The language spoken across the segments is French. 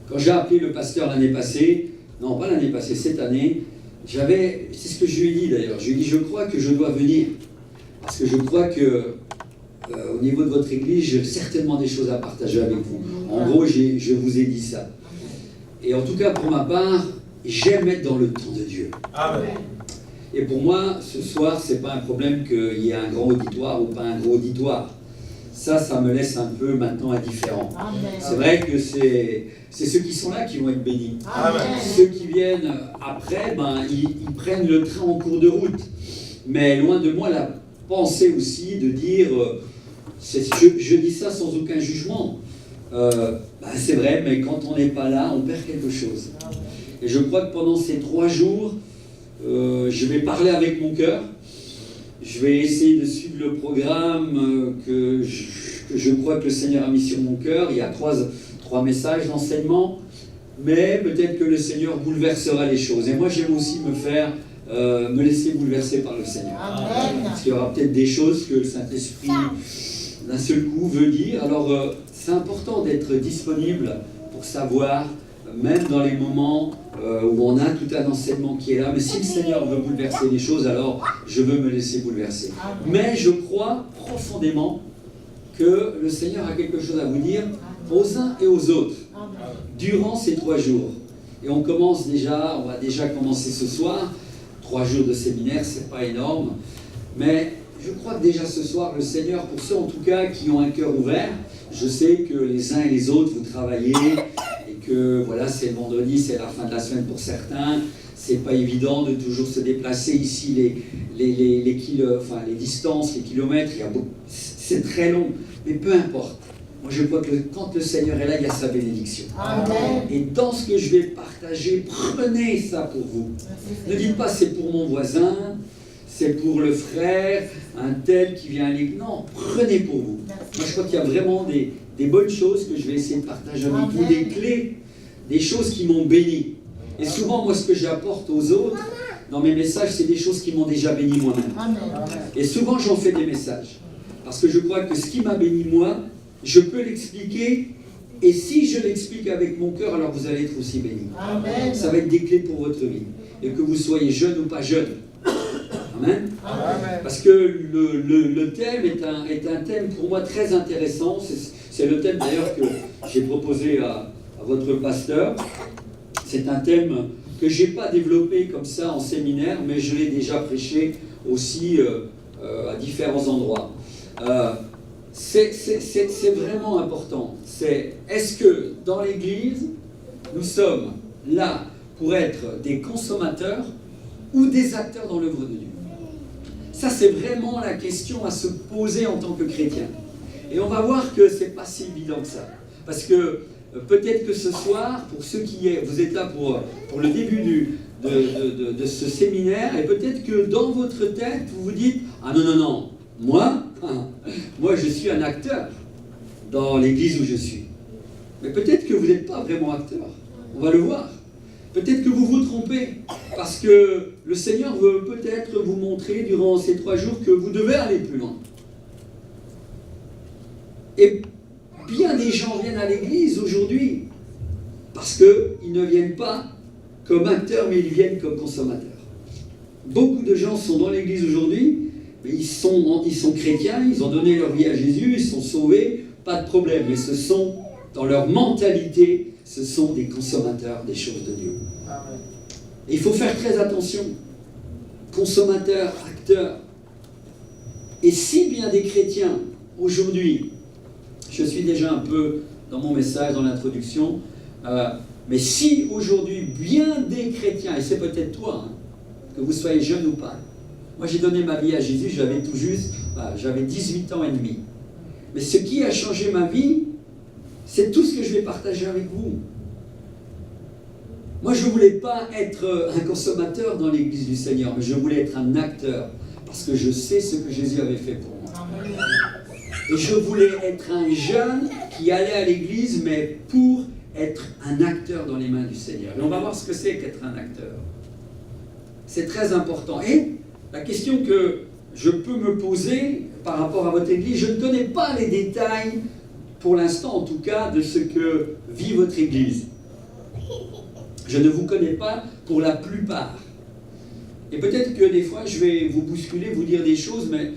Quand j'ai appelé le pasteur l'année passée, non pas l'année passée, cette année, c'est ce que je lui ai dit d'ailleurs, je lui ai dit je crois que je dois venir, parce que je crois que au niveau de votre église, j'ai certainement des choses à partager avec vous. En gros, je vous ai dit ça. Et en tout cas, pour ma part, j'aime être dans le temps de Dieu. Amen. Et pour moi, ce soir, c'est pas un problème qu'il y ait un grand auditoire ou pas un gros auditoire. Ça me laisse un peu maintenant indifférent. C'est vrai que c'est ceux qui sont là qui vont être bénis. Amen. Ceux qui viennent après, ils prennent le train en cours de route. Mais loin de moi la pensée aussi de dire, je dis ça sans aucun jugement. C'est vrai, mais quand on n'est pas là, on perd quelque chose. Et je crois que pendant ces 3 jours, je vais parler avec mon cœur. Je vais essayer de suivre le programme que je crois que le Seigneur a mis sur mon cœur. Il y a 3 messages d'enseignement, mais peut-être que le Seigneur bouleversera les choses. Et moi, j'aime aussi me laisser bouleverser par le Seigneur. Amen. Parce qu'il y aura peut-être des choses que le Saint-Esprit, d'un seul coup, veut dire. Alors, c'est important d'être disponible pour savoir, même dans les moments où on a tout un enseignement qui est là, mais si le Seigneur veut bouleverser les choses, alors je veux me laisser bouleverser. Mais je crois profondément que le Seigneur a quelque chose à vous dire aux uns et aux autres durant ces 3 jours. Et on va déjà commencer ce soir. 3 jours de séminaire, c'est pas énorme, mais je crois que déjà ce soir, le Seigneur, pour ceux en tout cas qui ont un cœur ouvert, je sais que les uns et les autres, vous travaillez, et que voilà, c'est le vendredi, c'est la fin de la semaine pour certains, c'est pas évident de toujours se déplacer ici, les distances, les kilomètres, c'est très long, mais peu importe. Moi je crois que quand le Seigneur est là, il y a sa bénédiction. Amen. Et dans ce que je vais partager, prenez ça pour vous. Ne dites pas c'est pour mon voisin, c'est pour le frère, un tel qui vient à l'église. Non, prenez pour vous. Moi je crois qu'il y a vraiment des bonnes choses que je vais essayer de partager avec vous, des clés, des choses qui m'ont béni. Et souvent moi ce que j'apporte aux autres, dans mes messages, c'est des choses qui m'ont déjà béni moi-même. Et souvent j'en fais des messages. Parce que je crois que ce qui m'a béni moi, je peux l'expliquer, et si je l'explique avec mon cœur, alors vous allez être aussi bénis. Amen. Ça va être des clés pour votre vie. Et que vous soyez jeune ou pas jeune. Amen. Amen. Parce que le thème est un thème pour moi très intéressant. C'est le thème d'ailleurs que j'ai proposé à votre pasteur. C'est un thème que je n'ai pas développé comme ça en séminaire, mais je l'ai déjà prêché aussi à différents endroits. C'est vraiment important. Est-ce que dans l'Église, nous sommes là pour être des consommateurs ou des acteurs dans l'œuvre de Dieu? Ça, c'est vraiment la question à se poser en tant que chrétien. Et on va voir que ce n'est pas si évident que ça. Parce que peut-être que ce soir, pour ceux vous êtes là pour le début de ce séminaire, et peut-être que dans votre tête, vous vous dites « Ah non, moi je suis un acteur dans l'église où je suis. » Mais peut-être que vous n'êtes pas vraiment acteur. On va le voir. Peut-être que vous vous trompez, parce que le Seigneur veut peut-être vous montrer durant ces 3 jours que vous devez aller plus loin. Et bien des gens viennent à l'église aujourd'hui, parce qu'ils ne viennent pas comme acteurs, mais ils viennent comme consommateurs. Beaucoup de gens sont dans l'église aujourd'hui, mais ils sont chrétiens, ils ont donné leur vie à Jésus, ils sont sauvés, pas de problème, mais ce sont, dans leur mentalité, ce sont des consommateurs des choses de Dieu. Amen. Et il faut faire très attention. Consommateurs, acteurs. Et si bien des chrétiens, aujourd'hui, je suis déjà un peu dans mon message, dans l'introduction, mais si aujourd'hui, bien des chrétiens, et c'est peut-être toi, que vous soyez jeune ou pas, moi j'ai donné ma vie à Jésus, j'avais tout juste, j'avais 18 ans et demi. Mais ce qui a changé ma vie, c'est tout ce que je vais partager avec vous. Moi, je ne voulais pas être un consommateur dans l'église du Seigneur, mais je voulais être un acteur, parce que je sais ce que Jésus avait fait pour moi. Et je voulais être un jeune qui allait à l'église, mais pour être un acteur dans les mains du Seigneur. Et on va voir ce que c'est qu'être un acteur. C'est très important. Et la question que je peux me poser par rapport à votre église. Je ne connais pas les détails, pour l'instant en tout cas, de ce que vit votre église. Je ne vous connais pas pour la plupart. Et peut-être que des fois, je vais vous bousculer, vous dire des choses, mais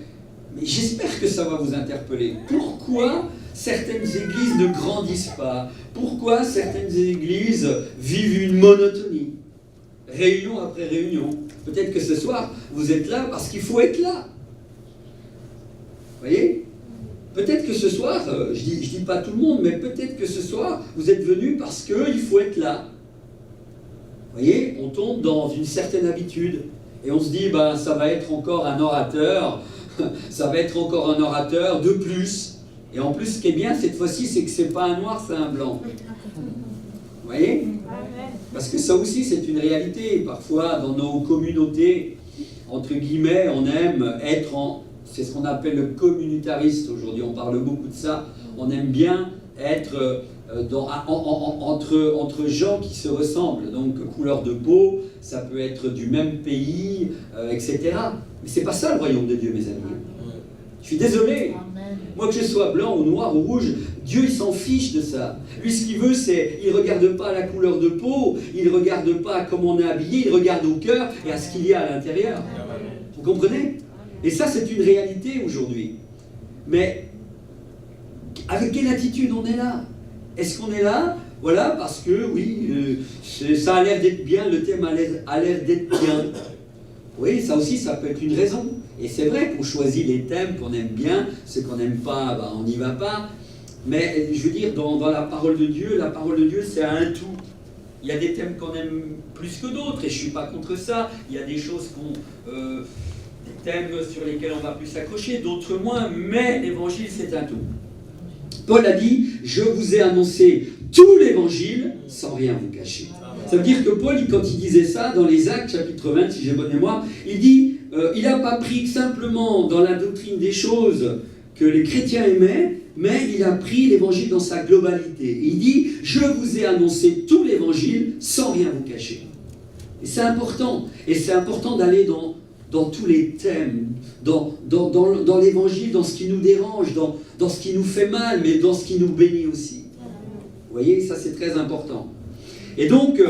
j'espère que ça va vous interpeller. Pourquoi certaines églises ne grandissent pas? Pourquoi certaines églises vivent une monotonie? Réunion après réunion. Peut-être que ce soir, vous êtes là parce qu'il faut être là. Vous voyez? Peut-être que ce soir, je dis pas tout le monde, mais peut-être que ce soir, vous êtes venu parce qu'il faut être là. Vous voyez? On tombe dans une certaine habitude. Et on se dit, ben, ça va être encore un orateur, ça va être encore un orateur de plus. Et en plus, ce qui est bien cette fois-ci, c'est que c'est pas un noir, c'est un blanc. Vous voyez? Parce que ça aussi, c'est une réalité. Parfois, dans nos communautés, entre guillemets, on aime être en... C'est ce qu'on appelle le communautariste aujourd'hui, on parle beaucoup de ça. On aime bien être entre gens qui se ressemblent. Donc, couleur de peau, ça peut être du même pays, etc. Mais c'est pas ça le royaume de Dieu, mes amis. Je suis désolé. Moi, que je sois blanc ou noir ou rouge, Dieu, il s'en fiche de ça. Lui, ce qu'il veut, c'est, il ne regarde pas à la couleur de peau, il ne regarde pas à comment on est habillé, il regarde au cœur et à ce qu'il y a à l'intérieur. Vous comprenez? Et ça, c'est une réalité aujourd'hui. Mais avec quelle attitude on est là? Est-ce qu'on est là? Voilà, parce que, oui, ça a l'air d'être bien, le thème a l'air d'être bien. Oui, ça aussi, ça peut être une raison. Et c'est vrai qu'on choisit les thèmes qu'on aime bien, ceux qu'on n'aime pas, ben, on n'y va pas. Mais je veux dire, dans la parole de Dieu, c'est un tout. Il y a des thèmes qu'on aime plus que d'autres, et je ne suis pas contre ça. Il y a des choses des thèmes sur lesquels on va plus s'accrocher, d'autres moins, mais l'évangile, c'est un tout. Paul a dit, je vous ai annoncé tout l'évangile sans rien vous cacher. Ça veut dire que Paul, quand il disait ça, dans les Actes, chapitre 20, si j'ai bonne mémoire, il dit, il n'a pas pris simplement dans la doctrine des choses que les chrétiens aimaient, mais il a pris l'évangile dans sa globalité. Et il dit, je vous ai annoncé tout l'évangile sans rien vous cacher. Et c'est important. Et c'est important d'aller dans tous les thèmes, dans l'évangile, dans ce qui nous dérange, dans ce qui nous fait mal, mais dans ce qui nous bénit aussi. Vous voyez, ça c'est très important. Et donc,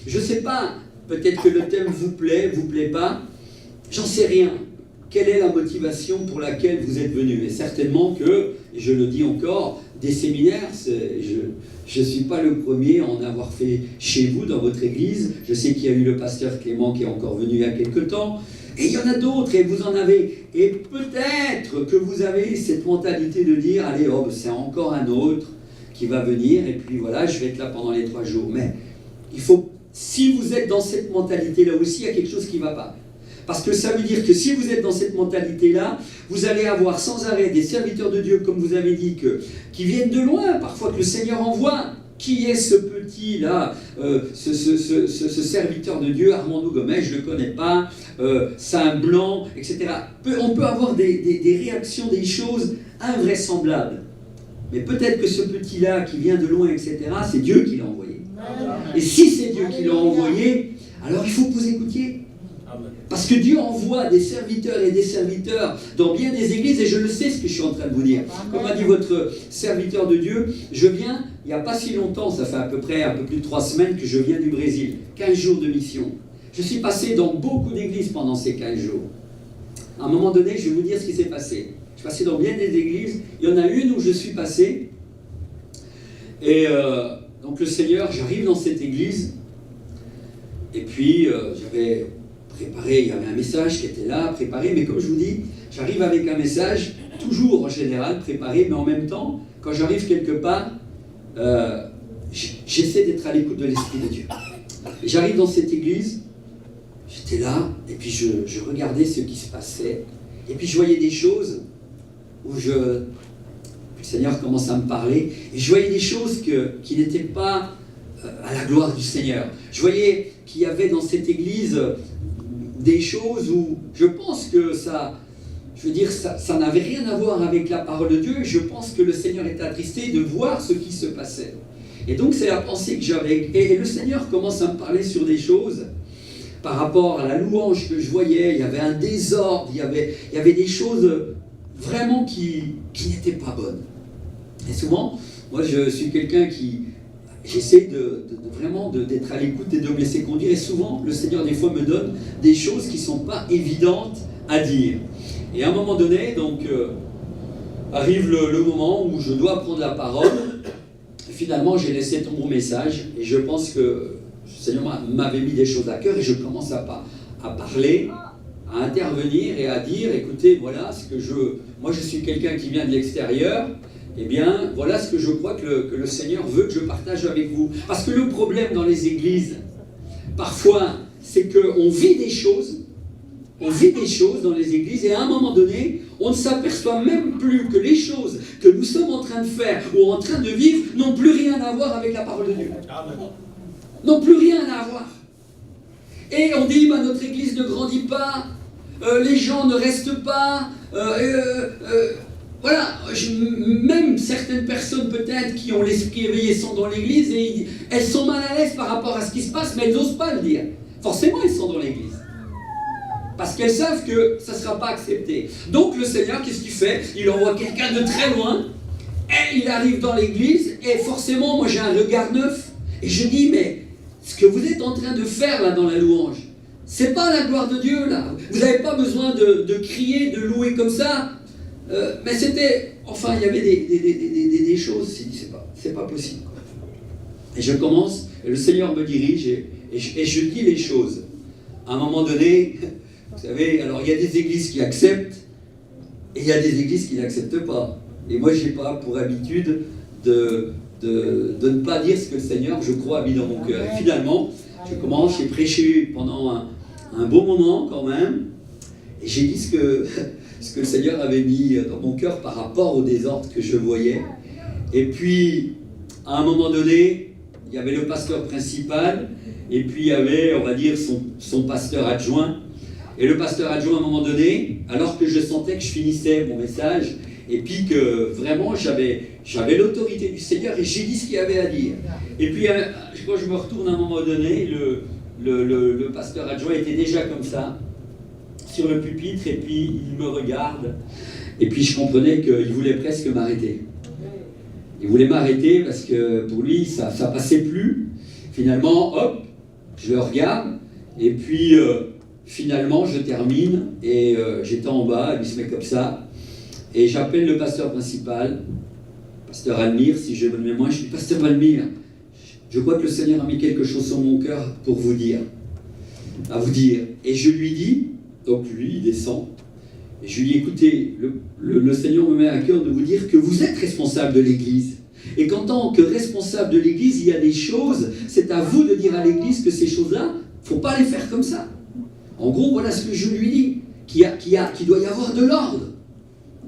je ne sais pas, peut-être que le thème vous plaît pas, j'en sais rien. Quelle est la motivation pour laquelle vous êtes venu? Et certainement que, et je le dis encore, des séminaires, je ne suis pas le premier à en avoir fait chez vous, dans votre église. Je sais qu'il y a eu le pasteur Clément qui est encore venu il y a quelque temps. Et il y en a d'autres, et vous en avez. Et peut-être que vous avez cette mentalité de dire, allez, oh, c'est encore un autre qui va venir, et puis voilà, je vais être là pendant les 3 jours. Mais il faut, si vous êtes dans cette mentalité-là aussi, il y a quelque chose qui ne va pas. Parce que ça veut dire que si vous êtes dans cette mentalité-là, vous allez avoir sans arrêt des serviteurs de Dieu, comme vous avez dit, qui viennent de loin, parfois que le Seigneur envoie. Qui est ce petit-là, ce serviteur de Dieu, Armando Gomez, je ne le connais pas, c'est un blanc, etc. On peut avoir des réactions, des choses invraisemblables. Mais peut-être que ce petit-là qui vient de loin, etc., c'est Dieu qui l'a envoyé. Et si c'est Dieu qui l'a envoyé, alors il faut que vous écoutiez. Parce que Dieu envoie des serviteurs et des serviteurs dans bien des églises, et je le sais ce que je suis en train de vous dire. Comme a dit votre serviteur de Dieu, je viens, il n'y a pas si longtemps, ça fait à peu près un peu plus de 3 semaines que je viens du Brésil, 15 jours de mission. Je suis passé dans beaucoup d'églises pendant ces 15 jours. À un moment donné, je vais vous dire ce qui s'est passé. Je suis passé dans bien des églises, il y en a une où je suis passé, et donc le Seigneur, j'arrive dans cette église, et puis j'avais préparé, il y avait un message qui était là, préparé, mais comme je vous dis, j'arrive avec un message, toujours en général préparé, mais en même temps, quand j'arrive quelque part, j'essaie d'être à l'écoute de l'Esprit de Dieu. Et j'arrive dans cette église, j'étais là, et puis je regardais ce qui se passait, et puis je voyais des choses où le Seigneur commence à me parler, et je voyais des choses qui n'étaient pas à la gloire du Seigneur. Je voyais qu'il y avait dans cette église des choses où je pense que ça n'avait rien à voir avec la parole de Dieu, et je pense que le Seigneur était attristé de voir ce qui se passait. Et donc c'est la pensée que j'avais. Et le Seigneur commence à me parler sur des choses, par rapport à la louange que je voyais, il y avait un désordre, il y avait des choses vraiment qui n'étaient pas bonnes. Et souvent, moi je suis quelqu'un qui... J'essaie vraiment d'être à l'écoute et de me laisser conduire. Et souvent, le Seigneur, des fois, me donne des choses qui ne sont pas évidentes à dire. Et à un moment donné, donc, arrive le moment où je dois prendre la parole. Et finalement, j'ai laissé tomber mon message. Et je pense que le Seigneur m'avait mis des choses à cœur. Et je commence à parler, à intervenir et à dire, écoutez, voilà ce que moi, je suis quelqu'un qui vient de l'extérieur. Eh bien, voilà ce que je crois que le Seigneur veut que je partage avec vous. Parce que le problème dans les églises, parfois, c'est qu'on vit des choses dans les églises, et à un moment donné, on ne s'aperçoit même plus que les choses que nous sommes en train de faire ou en train de vivre n'ont plus rien à voir avec la parole de Dieu. N'ont plus rien à voir. Et on dit, notre église ne grandit pas, les gens ne restent pas... Voilà, même certaines personnes peut-être qui ont l'esprit éveillé sont dans l'église et elles sont mal à l'aise par rapport à ce qui se passe, mais elles n'osent pas le dire. Forcément, elles sont dans l'église. Parce qu'elles savent que ça ne sera pas accepté. Donc le Seigneur, qu'est-ce qu'il fait? Il envoie quelqu'un de très loin, et il arrive dans l'église, et forcément, moi j'ai un regard neuf, et je dis, mais ce que vous êtes en train de faire là dans la louange, c'est pas la gloire de Dieu là. Vous n'avez pas besoin de crier, de louer comme ça. Mais c'était, enfin, il y avait des choses, c'est pas possible. Et je commence, et le Seigneur me dirige, et je dis les choses. À un moment donné, vous savez, alors il y a des églises qui acceptent, et il y a des églises qui n'acceptent pas. Et moi, je n'ai pas pour habitude de ne pas dire ce que le Seigneur, je crois, a mis dans mon cœur. Et finalement, je commence, j'ai prêché pendant un bon moment quand même, et j'ai dit ce que le Seigneur avait mis dans mon cœur par rapport au désordre que je voyais. Et puis, à un moment donné, il y avait le pasteur principal, et puis il y avait, on va dire, son pasteur adjoint. Et le pasteur adjoint, à un moment donné, alors que je sentais que je finissais mon message, et puis que vraiment j'avais l'autorité du Seigneur, et j'ai dit ce qu'il y avait à dire. Et puis, quand je me retourne à un moment donné, le pasteur adjoint était déjà comme ça, sur le pupitre, et puis il me regarde, et puis je comprenais qu'il voulait presque m'arrêter. Il voulait m'arrêter parce que pour lui, ça passait plus. Finalement, hop, je le regarde, et puis finalement, je termine, et j'étais en bas, il se met comme ça, et j'appelle le pasteur principal, pasteur Almir, si j'ai bonne mémoire, je dis, pasteur Almir, je crois que le Seigneur a mis quelque chose sur mon cœur pour vous dire, à vous dire. Et je lui dis, donc lui, il descend, et je lui dis, écoutez, le Seigneur me met à cœur de vous dire que vous êtes responsable de l'Église. Et qu'en tant que responsable de l'Église, il y a des choses, c'est à vous de dire à l'Église que ces choses-là, il ne faut pas les faire comme ça. En gros, voilà ce que je lui dis, qu'il doit y avoir de l'ordre.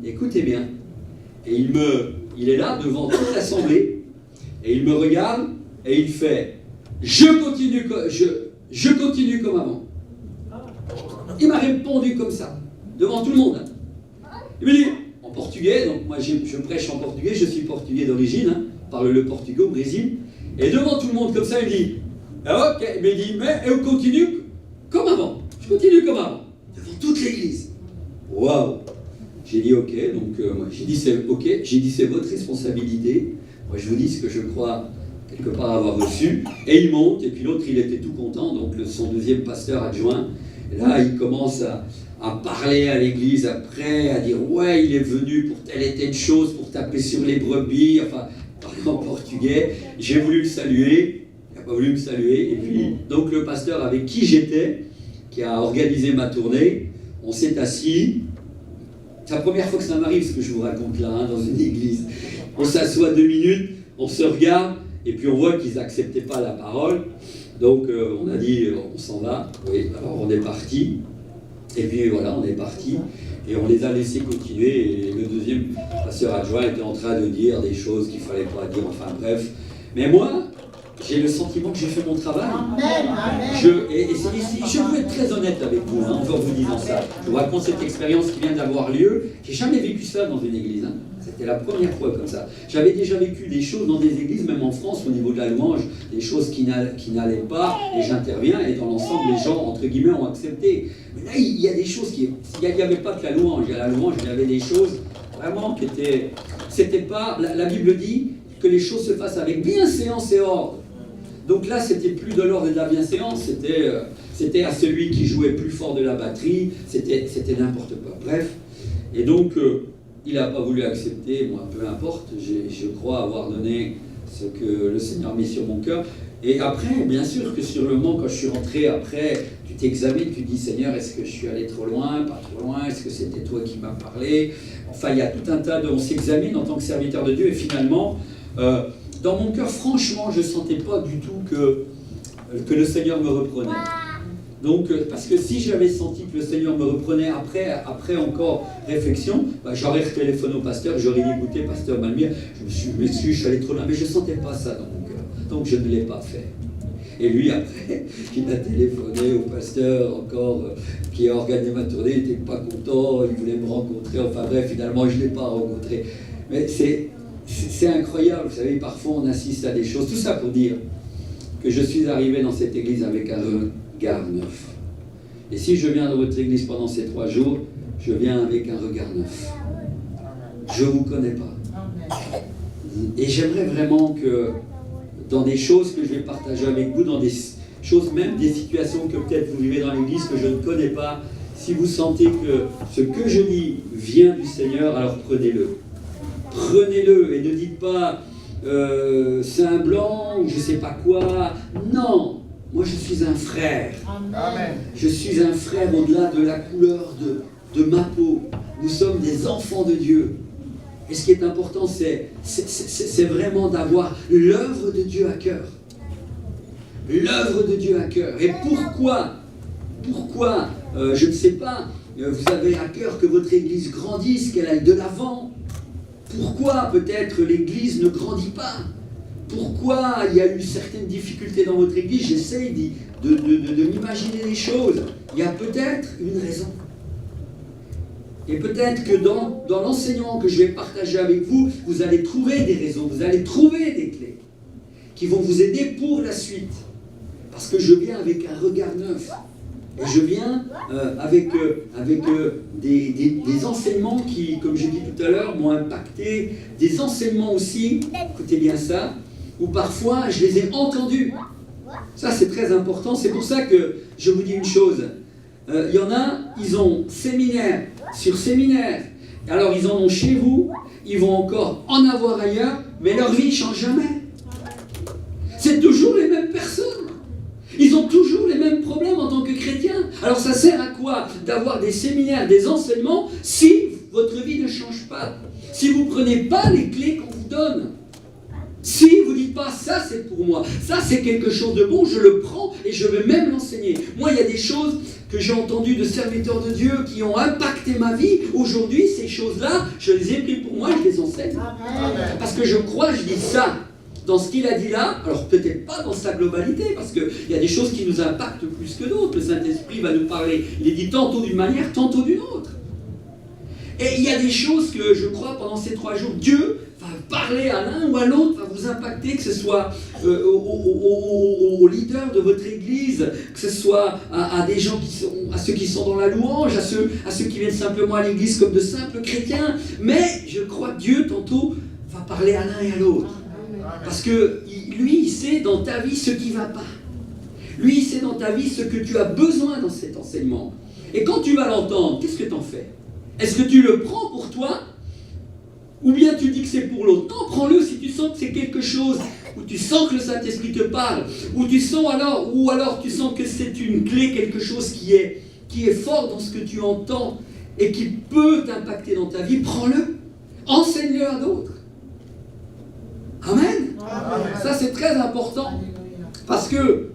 Écoutez bien. Et il est là devant toute l'assemblée, et il me regarde, et il fait, je continue comme avant. Il m'a répondu comme ça, devant tout le monde. Il me dit, en portugais, donc moi je prêche en portugais, je suis portugais d'origine, parle le portugais au Brésil, et devant tout le monde comme ça, il dit, ah, ok, il me dit, mais on continue comme avant, je continue comme avant, devant toute l'église. Waouh! J'ai dit ok, donc moi j'ai dit c'est ok, j'ai dit c'est votre responsabilité, moi je vous dis ce que je crois quelque part avoir reçu, et il monte, et puis l'autre il était tout content, donc son deuxième pasteur adjoint. Et là, il commence à parler à l'église après, à dire « Ouais, il est venu pour telle et telle chose, pour taper sur les brebis. » Enfin, parler en portugais. J'ai voulu le saluer. Il n'a pas voulu me saluer. Et puis, donc, le pasteur avec qui j'étais, qui a organisé ma tournée, on s'est assis. C'est la première fois que ça m'arrive, ce que je vous raconte là, dans une église. On s'assoit 2 minutes, on se regarde, et puis on voit qu'ils n'acceptaient pas la parole. Donc on a dit, on s'en va, oui, alors on est parti, et puis voilà, on est parti, et on les a laissés continuer, et le deuxième pasteur adjoint était en train de dire des choses qu'il ne fallait pas dire, enfin bref. Mais moi, j'ai le sentiment que j'ai fait mon travail. Amen. Je veux être très honnête avec vous, en vous disant ça. Je vous raconte cette expérience qui vient d'avoir lieu. J'ai jamais vécu ça dans une église. C'était la première fois comme ça. J'avais déjà vécu des choses dans des églises, même en France, au niveau de la louange, des choses qui n'allaient pas, et j'interviens, et dans l'ensemble, les gens, entre guillemets, ont accepté. Mais là, il y a des choses qui... Il n'y avait pas que la louange. Il y a la louange, il y avait des choses vraiment qui étaient... C'était pas... La Bible dit que les choses se fassent avec bienséance et ordre. Donc là, c'était plus de l'ordre et de la bienséance, c'était à celui qui jouait plus fort de la batterie, c'était n'importe quoi. Bref, et donc, il n'a pas voulu accepter, moi, peu importe, je crois avoir donné ce que le Seigneur a mis sur mon cœur. Et après, bien sûr que sur le moment, quand je suis rentré, après, tu t'examines, tu dis, Seigneur, est-ce que je suis allé trop loin, pas trop loin, est-ce que c'était toi qui m'as parlé? Enfin, il y a tout un tas de... On s'examine en tant que serviteur de Dieu, et finalement... dans mon cœur, franchement, je ne sentais pas du tout que le Seigneur me reprenait. Donc, parce que si j'avais senti que le Seigneur me reprenait après encore réflexion, j'aurais retéléphoné au pasteur, j'aurais dit, écoutez, pasteur Malmire, je m'excuse, je suis allé trop loin, mais je ne sentais pas ça dans mon cœur. Donc, je ne l'ai pas fait. Et lui, après, il a téléphoné au pasteur encore, qui a organisé ma tournée, il n'était pas content, il voulait me rencontrer, enfin bref, finalement, je ne l'ai pas rencontré. Mais c'est incroyable, vous savez, parfois on assiste à des choses, tout ça pour dire que je suis arrivé dans cette église avec un regard neuf. Et si je viens dans votre église pendant ces 3 jours, je viens avec un regard neuf. Je ne vous connais pas. Et j'aimerais vraiment que dans des choses que je vais partager avec vous, dans des choses, même des situations que peut-être vous vivez dans l'église que je ne connais pas, si vous sentez que ce que je dis vient du Seigneur, alors prenez-le. Prenez-le et ne dites pas c'est un blanc ou je ne sais pas quoi. Non, moi je suis un frère. Amen. Je suis un frère au-delà de la couleur de ma peau. Nous sommes des enfants de Dieu. Et ce qui est important, c'est vraiment d'avoir l'œuvre de Dieu à cœur. L'œuvre de Dieu à cœur. Et pourquoi je ne sais pas, vous avez à cœur que votre église grandisse, qu'elle aille de l'avant. Pourquoi peut-être l'église ne grandit pas? Pourquoi il y a eu certaines difficultés dans votre église? J'essaye de m'imaginer les choses. Il y a peut-être une raison. Et peut-être que dans l'enseignement que je vais partager avec vous, vous allez trouver des raisons, vous allez trouver des clés qui vont vous aider pour la suite. Parce que je viens avec un regard neuf. Et je viens avec des enseignements qui, comme j'ai dit tout à l'heure, m'ont impacté. Des enseignements aussi, écoutez bien ça, où parfois je les ai entendus. Ça c'est très important, c'est pour ça que je vous dis une chose. Il y en a, ils ont séminaire sur séminaire. Alors ils en ont chez vous, ils vont encore en avoir ailleurs, mais leur vie ne change jamais. C'est toujours les mêmes personnes. Ils ont toujours les mêmes problèmes en tant que chrétiens. Alors ça sert à quoi d'avoir des séminaires, des enseignements, si votre vie ne change pas? Si vous ne prenez pas les clés qu'on vous donne? Si vous ne dites pas, ça c'est pour moi, ça c'est quelque chose de bon, je le prends et je vais même l'enseigner. Moi, il y a des choses que j'ai entendues de serviteurs de Dieu qui ont impacté ma vie. Aujourd'hui, ces choses-là, je les ai pris pour moi, je les enseigne. Amen. Parce que je crois, je dis ça. Dans ce qu'il a dit là, alors peut-être pas dans sa globalité, parce qu'il y a des choses qui nous impactent plus que d'autres. Le Saint-Esprit va nous parler, il est dit tantôt d'une manière, tantôt d'une autre. Et il y a des choses que je crois pendant ces 3 jours, Dieu va parler à l'un ou à l'autre, va vous impacter, que ce soit aux leaders de votre église, que ce soit à des gens à ceux qui sont dans la louange, à ceux qui viennent simplement à l'église comme de simples chrétiens. Mais je crois que Dieu tantôt va parler à l'un et à l'autre. Parce que lui, il sait dans ta vie ce qui ne va pas. Lui, il sait dans ta vie ce que tu as besoin dans cet enseignement. Et quand tu vas l'entendre, qu'est-ce que tu en fais? Est-ce que tu le prends pour toi? Ou bien tu dis que c'est pour l'autre? Non, prends-le si tu sens que c'est quelque chose, où tu sens que le Saint-Esprit te parle, ou alors tu sens que c'est une clé, quelque chose qui est fort dans ce que tu entends et qui peut t'impacter dans ta vie, prends-le. Enseigne-le à d'autres. Amen. Amen. Ça c'est très important. Parce que,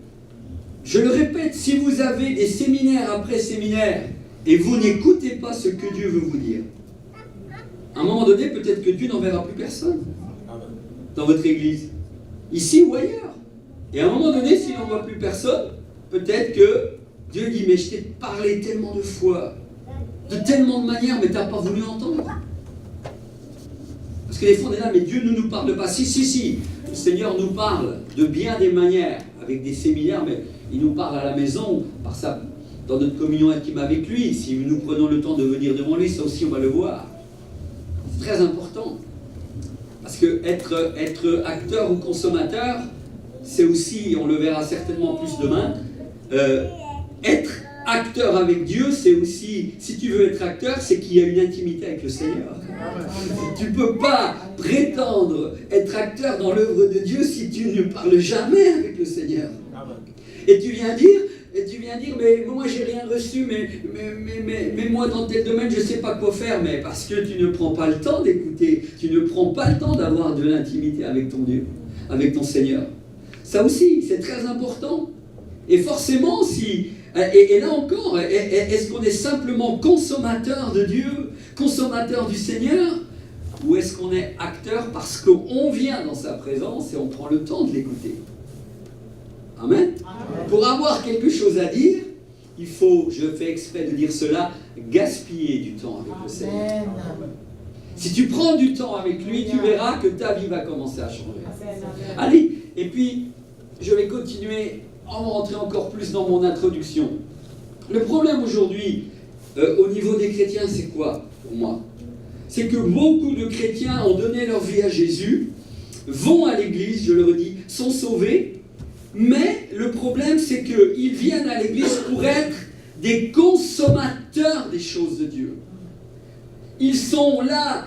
je le répète, si vous avez des séminaires après séminaires et vous n'écoutez pas ce que Dieu veut vous dire, à un moment donné, peut-être que Dieu n'enverra plus personne dans votre église, ici ou ailleurs. Et à un moment donné, s'il n'en voit plus personne, peut-être que Dieu dit, mais je t'ai parlé tellement de fois, de tellement de manières, mais tu n'as pas voulu entendre. Parce que des fois, on est là, mais Dieu ne nous parle pas. Si, le Seigneur nous parle de bien des manières, avec des séminaires, mais il nous parle à la maison, par ça, dans notre communion intime avec lui. Si nous prenons le temps de venir devant lui, ça aussi, on va le voir. C'est très important. Parce que être acteur ou consommateur, c'est aussi, on le verra certainement plus demain, être acteur avec Dieu, c'est aussi, si tu veux être acteur, c'est qu'il y a une intimité avec le Seigneur. Tu ne peux pas prétendre être acteur dans l'œuvre de Dieu si tu ne parles jamais avec le Seigneur. Et tu viens dire, mais moi j'ai rien reçu, mais moi dans tel domaine je ne sais pas quoi faire, mais parce que tu ne prends pas le temps d'écouter, tu ne prends pas le temps d'avoir de l'intimité avec ton Dieu, avec ton Seigneur. Ça aussi, c'est très important. Et forcément, et là encore, est-ce qu'on est simplement consommateur de Dieu, consommateur du Seigneur, ou est-ce qu'on est acteur parce qu'on vient dans sa présence et on prend le temps de l'écouter? Amen. Pour avoir quelque chose à dire, il faut, je fais exprès de dire cela, gaspiller du temps avec le Seigneur. Si tu prends du temps avec lui, tu verras que ta vie va commencer à changer. Allez, et puis, je vais continuer, on va rentrer encore plus dans mon introduction. Le problème aujourd'hui, au niveau des chrétiens, c'est quoi pour moi? C'est que beaucoup de chrétiens ont donné leur vie à Jésus, vont à l'église, je le redis, sont sauvés, mais le problème, c'est qu'ils viennent à l'église pour être des consommateurs des choses de Dieu. Ils sont là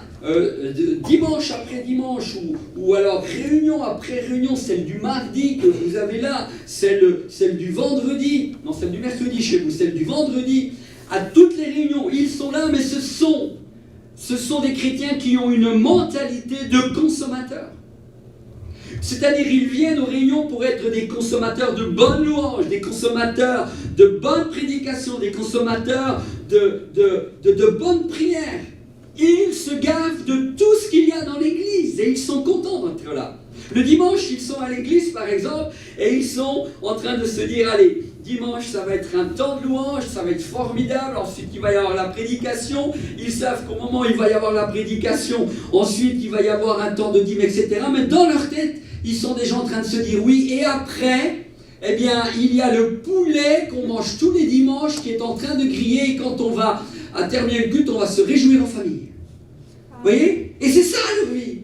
dimanche après dimanche, ou alors réunion après réunion, celle du mardi que vous avez là, celle du vendredi, non, celle du mercredi chez vous, celle du vendredi, à toutes les réunions, ils sont là, mais ce sont des chrétiens qui ont une mentalité de consommateurs. C'est-à-dire, ils viennent aux réunions pour être des consommateurs de bonnes louanges, des consommateurs de bonnes prédications, des consommateurs de bonnes prières. Ils se gavent de tout ce qu'il y a dans l'église et ils sont contents d'être là. Le dimanche, ils sont à l'église, par exemple, et ils sont en train de se dire, allez, dimanche, ça va être un temps de louange, ça va être formidable. Ensuite, il va y avoir la prédication. Ils savent qu'au moment où il va y avoir la prédication, ensuite, il va y avoir un temps de dîme, etc. Mais dans leur tête, ils sont déjà en train de se dire oui. Et après, eh bien, il y a le poulet qu'on mange tous les dimanches qui est en train de griller. Et quand on va terminer le culte, on va se réjouir en famille. Vous voyez? Et c'est ça leur vie.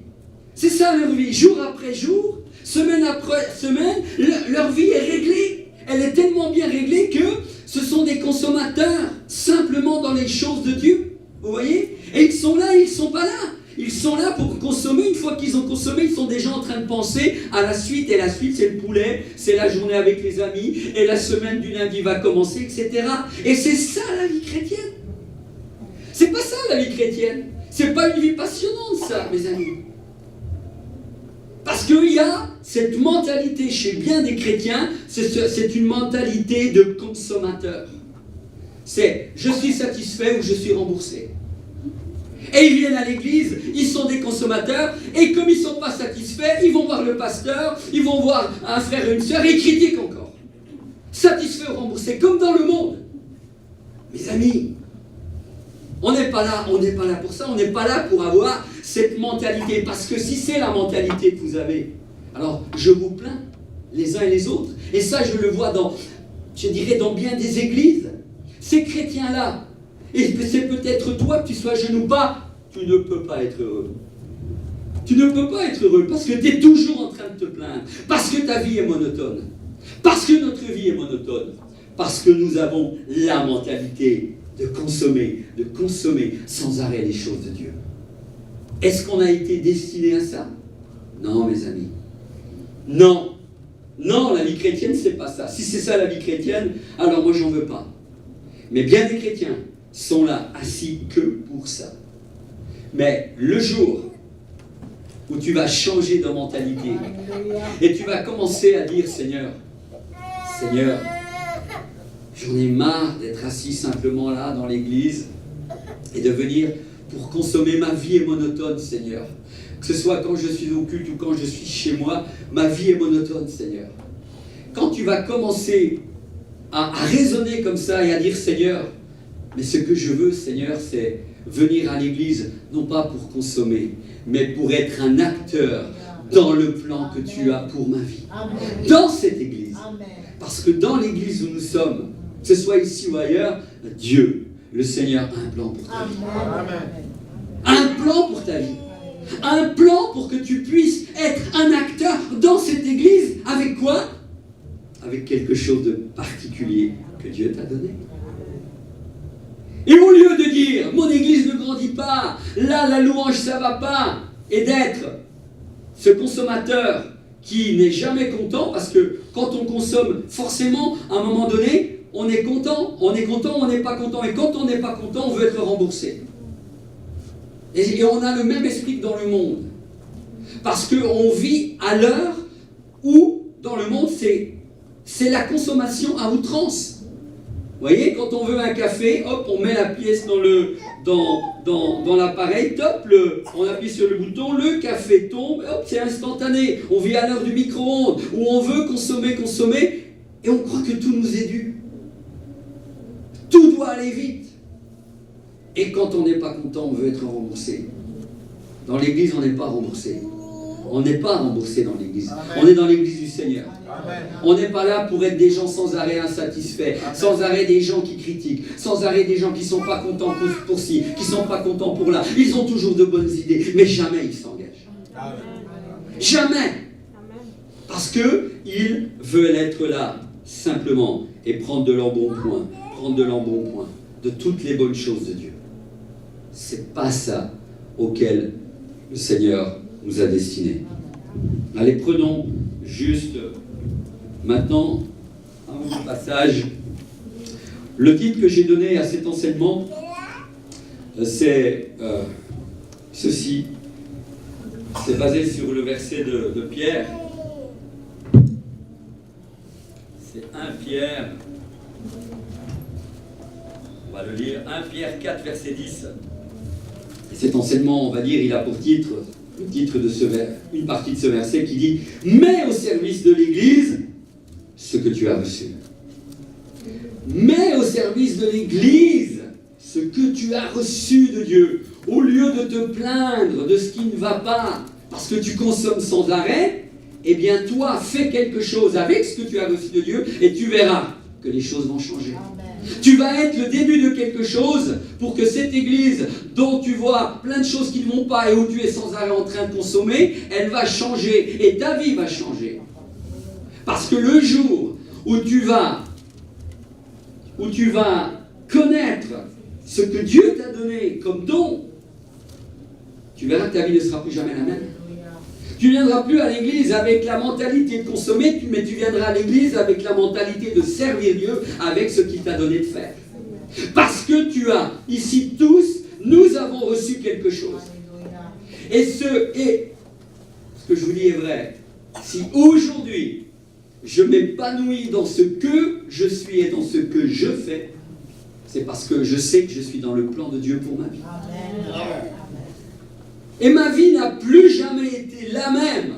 C'est ça leur vie. Jour après jour, semaine après semaine, leur vie est réglée. Elle est tellement bien réglée que ce sont des consommateurs simplement dans les choses de Dieu. Vous voyez? Et ils sont là, ils ne sont pas là. Ils sont là pour consommer. Une fois qu'ils ont consommé, ils sont déjà en train de penser à la suite. Et la suite, c'est le poulet, c'est la journée avec les amis. Et la semaine du lundi va commencer, etc. Et c'est ça la vie chrétienne. C'est pas ça la vie chrétienne. C'est pas une vie passionnante, ça, mes amis. Parce qu'il y a cette mentalité chez bien des chrétiens, c'est une mentalité de consommateur. C'est je suis satisfait ou je suis remboursé. Et ils viennent à l'église, ils sont des consommateurs, et comme ils ne sont pas satisfaits, ils vont voir le pasteur, ils vont voir un frère et une sœur, et ils critiquent encore. Satisfait ou remboursé, comme dans le monde. Mes amis, on n'est pas là pour ça, on n'est pas là pour avoir cette mentalité. Parce que si c'est la mentalité que vous avez, alors je vous plains, les uns et les autres. Et ça, je le vois dans bien des églises. Ces chrétiens-là, et c'est peut-être toi que tu sois jeune ou pas, tu ne peux pas être heureux. Tu ne peux pas être heureux parce que tu es toujours en train de te plaindre. Parce que ta vie est monotone. Parce que notre vie est monotone. Parce que nous avons la mentalité de consommer sans arrêt les choses de Dieu. Est-ce qu'on a été destiné à ça? Non, mes amis. Non. Non, la vie chrétienne, c'est pas ça. Si c'est ça la vie chrétienne, alors moi, j'en veux pas. Mais bien des chrétiens sont là, assis que pour ça. Mais le jour où tu vas changer de mentalité et tu vas commencer à dire, Seigneur, j'en ai marre d'être assis simplement là dans l'église et de venir pour consommer. Ma vie est monotone, Seigneur. Que ce soit quand je suis au culte ou quand je suis chez moi, ma vie est monotone, Seigneur. quand tu vas commencer à raisonner comme ça et à dire Seigneur, mais ce que je veux Seigneur, c'est venir à l'église, non pas pour consommer, mais pour être un acteur dans le plan que tu as pour ma vie. Dans cette église. Parce que dans l'église où nous sommes, que ce soit ici ou ailleurs, Dieu, le Seigneur, a un plan pour ta vie. Un plan pour ta vie. Un plan pour que tu puisses être un acteur dans cette église. Avec quoi? Avec quelque chose de particulier que Dieu t'a donné. Et au lieu de dire, mon église ne grandit pas, là la louange ça va pas, et d'être ce consommateur qui n'est jamais content, parce que quand on consomme, forcément, à un moment donné, on est content, on n'est pas content, et quand on n'est pas content, on veut être remboursé. Et on a le même esprit que dans le monde. Parce qu'on vit à l'heure où, dans le monde, c'est la consommation à outrance. Vous voyez, quand on veut un café, hop, on met la pièce dans l'appareil, top, on appuie sur le bouton, le café tombe, hop, c'est instantané. On vit à l'heure du micro-ondes, où on veut consommer, et on croit que tout nous est dû. Tout doit aller vite. Et quand on n'est pas content, on veut être remboursé. Dans l'église, on n'est pas remboursé. On n'est pas remboursé dans l'église. On est dans l'église du Seigneur. Amen. On n'est pas là pour être des gens sans arrêt insatisfaits, Amen. Sans arrêt des gens qui critiquent, sans arrêt des gens qui ne sont pas contents pour ci, qui ne sont pas contents pour là. Ils ont toujours de bonnes idées, mais jamais ils s'engagent. Amen. Jamais. Parce qu'ils veulent être là, simplement, et prendre de l'embonpoint, de toutes les bonnes choses de Dieu. C'est pas ça auquel le Seigneur nous a destinés. Allez, prenons juste maintenant un autre passage. Le titre que j'ai donné à cet enseignement, c'est ceci. C'est basé sur le verset de Pierre. C'est 1 Pierre. On va le lire. 1 Pierre 4, verset 10. Et cet enseignement, on va dire, il a pour titre, le titre de une partie de ce verset qui dit « Mets au service de l'Église ce que tu as reçu. » Mets au service de l'Église ce que tu as reçu de Dieu. Au lieu de te plaindre de ce qui ne va pas, parce que tu consommes sans arrêt, eh bien toi, fais quelque chose avec ce que tu as reçu de Dieu et tu verras que les choses vont changer. Tu vas être le début de quelque chose pour que cette église dont tu vois plein de choses qui ne vont pas et où tu es sans arrêt en train de consommer, elle va changer et ta vie va changer. Parce que le jour où tu vas connaître ce que Dieu t'a donné comme don, tu verras que ta vie ne sera plus jamais la même. Tu ne viendras plus à l'église avec la mentalité de consommer, mais tu viendras à l'église avec la mentalité de servir Dieu avec ce qu'il t'a donné de faire. Parce que tu as, ici tous, nous avons reçu quelque chose. Et ce que je vous dis est vrai. Si aujourd'hui, je m'épanouis dans ce que je suis et dans ce que je fais, c'est parce que je sais que je suis dans le plan de Dieu pour ma vie. Amen. Et ma vie n'a plus jamais été la même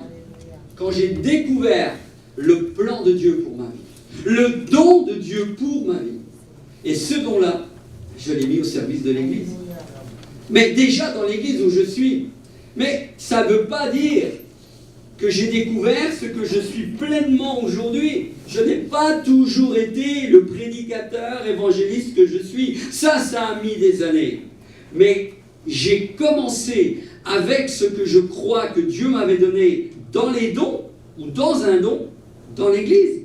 quand j'ai découvert le plan de Dieu pour ma vie, le don de Dieu pour ma vie. Et ce don-là, je l'ai mis au service de l'Église. Mais déjà dans l'Église où je suis, mais ça ne veut pas dire que j'ai découvert ce que je suis pleinement aujourd'hui. Je n'ai pas toujours été le prédicateur évangéliste que je suis. Ça a mis des années. Mais j'ai commencé avec ce que je crois que Dieu m'avait donné dans les dons, ou dans un don, dans l'Église,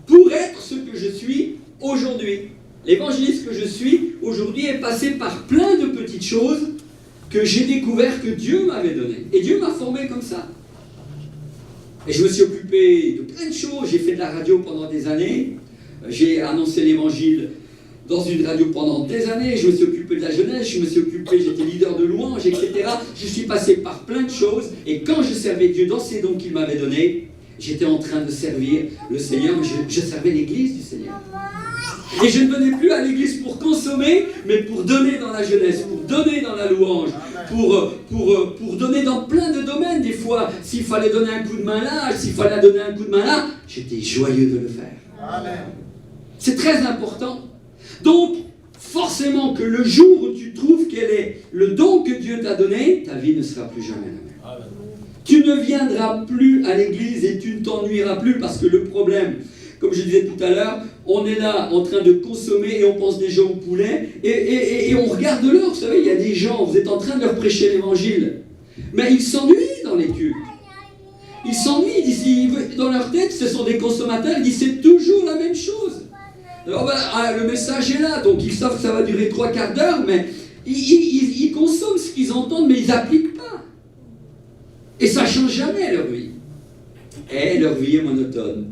pour être ce que je suis aujourd'hui. L'évangéliste que je suis aujourd'hui est passé par plein de petites choses que j'ai découvert que Dieu m'avait données. Et Dieu m'a formé comme ça. Et je me suis occupé de plein de choses. J'ai fait de la radio pendant des années. J'ai annoncé l'évangile dans une radio pendant des années. Je me suis occupé de la jeunesse. J'étais leader de louange, etc. Je suis passé par plein de choses. Et quand je servais Dieu dans ces dons qu'il m'avait donnés, j'étais en train de servir le Seigneur. Je servais l'église du Seigneur. Et je ne venais plus à l'église pour consommer, mais pour donner dans la jeunesse, pour donner dans la louange, pour donner dans plein de domaines. Des fois, s'il fallait donner un coup de main là, s'il fallait donner un coup de main là, j'étais joyeux de le faire. Amen. C'est très important. Donc, forcément que le jour où tu trouves quel est le don que Dieu t'a donné, ta vie ne sera plus jamais la même. Amen. Tu ne viendras plus à l'église et tu ne t'ennuieras plus parce que le problème, comme je disais tout à l'heure, on est là en train de consommer et on pense déjà au poulet et on regarde l'heure. Vous savez, il y a des gens, vous êtes en train de leur prêcher l'évangile, mais ils s'ennuient dans les cultes. Ils s'ennuient d'ici, dans leur tête, ce sont des consommateurs, ils disent c'est toujours la même chose. Alors le message est là, donc ils savent que ça va durer 3/4 d'heure, mais ils consomment ce qu'ils entendent, mais ils n'appliquent pas. Et ça ne change jamais leur vie. Et leur vie est monotone.